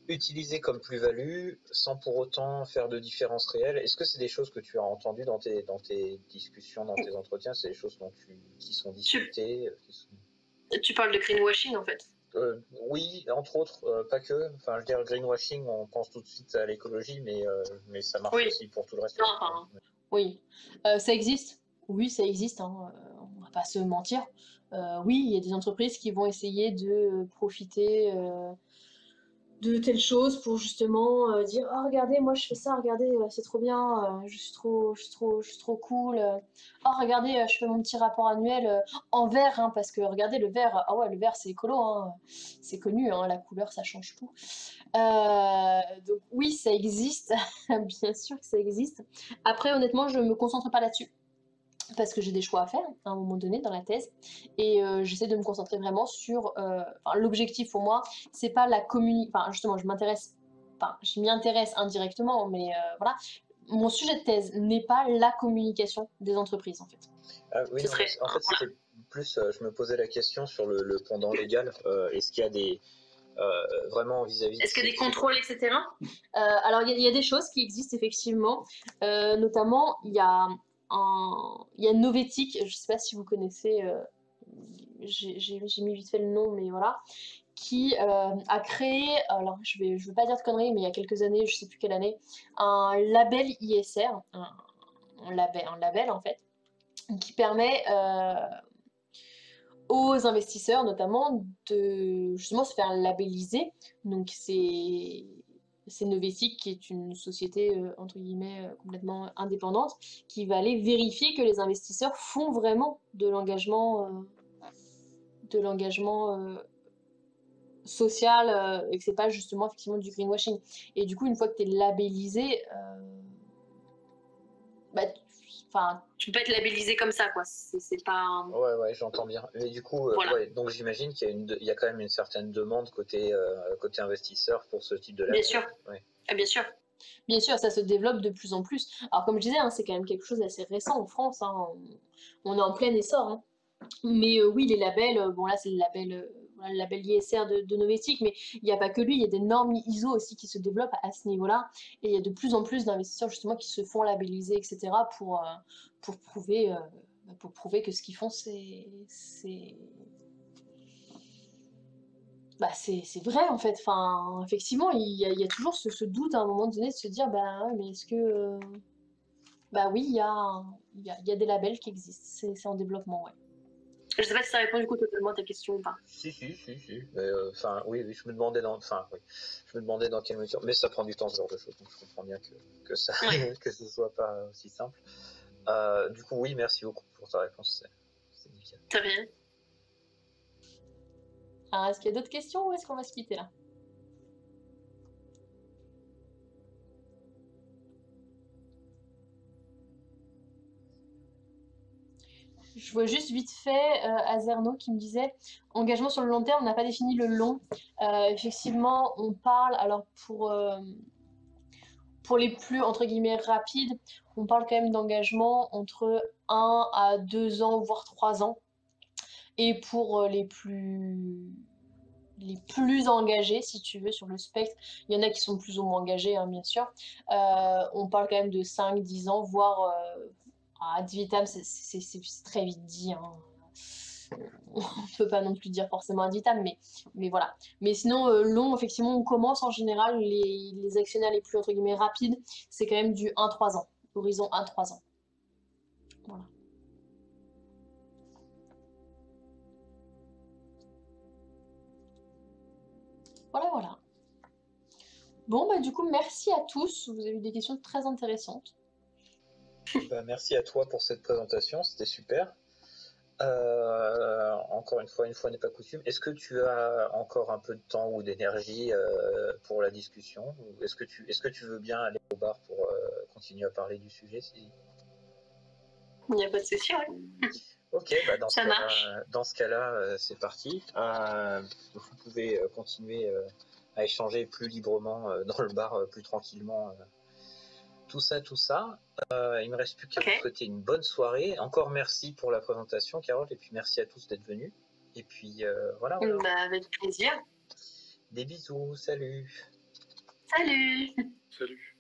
S2: utilisé comme plus-value sans pour autant faire de différence réelle. Est-ce que c'est des choses que tu as entendues dans tes discussions, dans tes entretiens? C'est des choses qui sont discutées
S1: Tu parles de greenwashing en fait?
S2: Oui, entre autres, pas que. Enfin, je veux dire, greenwashing, on pense tout de suite à l'écologie, mais ça marche aussi pour tout le reste.
S1: Oui, ça existe. Oui, ça existe, on va pas se mentir. Oui, il y a des entreprises qui vont essayer de profiter de telle chose pour justement dire oh regardez, moi je fais ça, regardez, c'est trop bien, je suis trop cool, oh regardez, je fais mon petit rapport annuel en vert, parce que regardez le vert, ah ouais le vert c'est écolo, c'est connu, la couleur ça change tout. Donc oui ça existe, bien sûr que ça existe. Après honnêtement je me concentre pas là-dessus, parce que j'ai des choix à faire à un moment donné dans la thèse, et j'essaie de me concentrer vraiment sur l'objectif pour moi, c'est pas la communication, justement je m'y intéresse indirectement, mais voilà, mon sujet de thèse n'est pas la communication des entreprises en fait.
S2: Oui,
S4: Ce
S2: non,
S4: serait,
S2: en fait,
S4: voilà.
S2: c'était plus, je me posais la question sur le pendant légal. Est-ce qu'il y a des vraiment vis-à-vis de
S4: Est-ce qu'il y a des
S2: ces
S4: contrôles, etc.
S1: Alors, il y a des choses qui existent effectivement. Notamment, il y a Novetic, je ne sais pas si vous connaissez, j'ai mis vite fait le nom, mais voilà, qui a créé, alors je veux pas dire de conneries, mais il y a quelques années, je sais plus quelle année, un label ISR, un label en fait, qui permet aux investisseurs notamment de justement se faire labelliser. Donc c'est Novetic qui est une société entre guillemets complètement indépendante qui va aller vérifier que les investisseurs font vraiment de l'engagement social et que c'est pas justement effectivement du greenwashing. Et du coup une fois que tu es labellisé, bah, enfin
S4: Tu peux être labellisé comme ça, quoi. C'est pas.
S2: Ouais, j'entends bien. Mais du coup,
S4: Voilà.
S2: ouais, donc j'imagine qu'il y a il y a quand même une certaine demande côté investisseur pour ce type de
S4: Bien
S2: label.
S4: sûr.
S2: Ouais.
S4: Ah, bien sûr.
S1: Bien sûr, ça se développe de plus en plus. Alors, comme je disais, hein, c'est quand même quelque chose d'assez récent en France. Hein, on est en plein essor. Hein. Mais oui, les labels, bon là, c'est voilà, le label ISR de Novetic, mais il n'y a pas que lui, il y a des normes ISO aussi qui se développent à ce niveau-là. Et il y a de plus en plus d'investisseurs justement qui se font labelliser, etc., pour prouver que ce qu'ils font, c'est vrai en fait. Enfin, effectivement, il y a toujours ce doute à un moment donné de se dire, bah ouais, mais est-ce que. Bah oui, il y a des labels qui existent, c'est en développement, ouais.
S4: Je sais pas si ça répond du coup totalement à ta question ou pas.
S2: Si. Mais enfin, oui, je me demandais je me demandais dans quelle mesure. Mais ça prend du temps ce genre de choses, donc je comprends bien que ça,
S4: Ouais.
S2: que ce soit pas aussi simple. Du coup, oui, merci beaucoup pour ta réponse, c'est nickel.
S4: T'as rien.
S1: Alors, est-ce qu'il y a d'autres questions ou est-ce qu'on va se quitter là? Je vois juste vite fait Azerno qui me disait engagement sur le long terme, on n'a pas défini le long. Effectivement, on parle, alors pour les plus entre guillemets rapides, on parle quand même d'engagement entre 1 à 2 ans, voire 3 ans. Et pour les plus engagés, si tu veux, sur le spectre, il y en a qui sont plus ou moins engagés, hein, bien sûr. On parle quand même de 5-10 ans, voire ad vitam, c'est très vite dit. Hein. On ne peut pas non plus dire forcément ad vitam, mais voilà. Mais sinon, long, effectivement, on commence en général, les actionnaires les plus entre guillemets rapides, c'est quand même du 1-3 ans, horizon 1-3 ans. Voilà. Voilà. Bon, bah du coup, merci à tous. Vous avez eu des questions très intéressantes.
S2: Bah, merci à toi pour cette présentation, c'était super. Encore une fois n'est pas coutume. Est-ce que tu as encore un peu de temps ou d'énergie pour la discussion? Ou est-ce que tu veux bien aller au bar pour continuer à parler du sujet
S4: Il n'y a pas de souci, ouais.
S2: Ok, bah
S4: Ça marche.
S2: dans ce cas-là, c'est parti. Vous pouvez continuer à échanger plus librement dans le bar, plus tranquillement. Tout ça. Il me reste plus qu'à vous souhaiter une bonne soirée. Encore merci pour la présentation, Carole, et puis merci à tous d'être venus. Et puis voilà.
S4: Bah, avec plaisir.
S2: Des bisous, salut.
S4: Salut.
S3: Salut.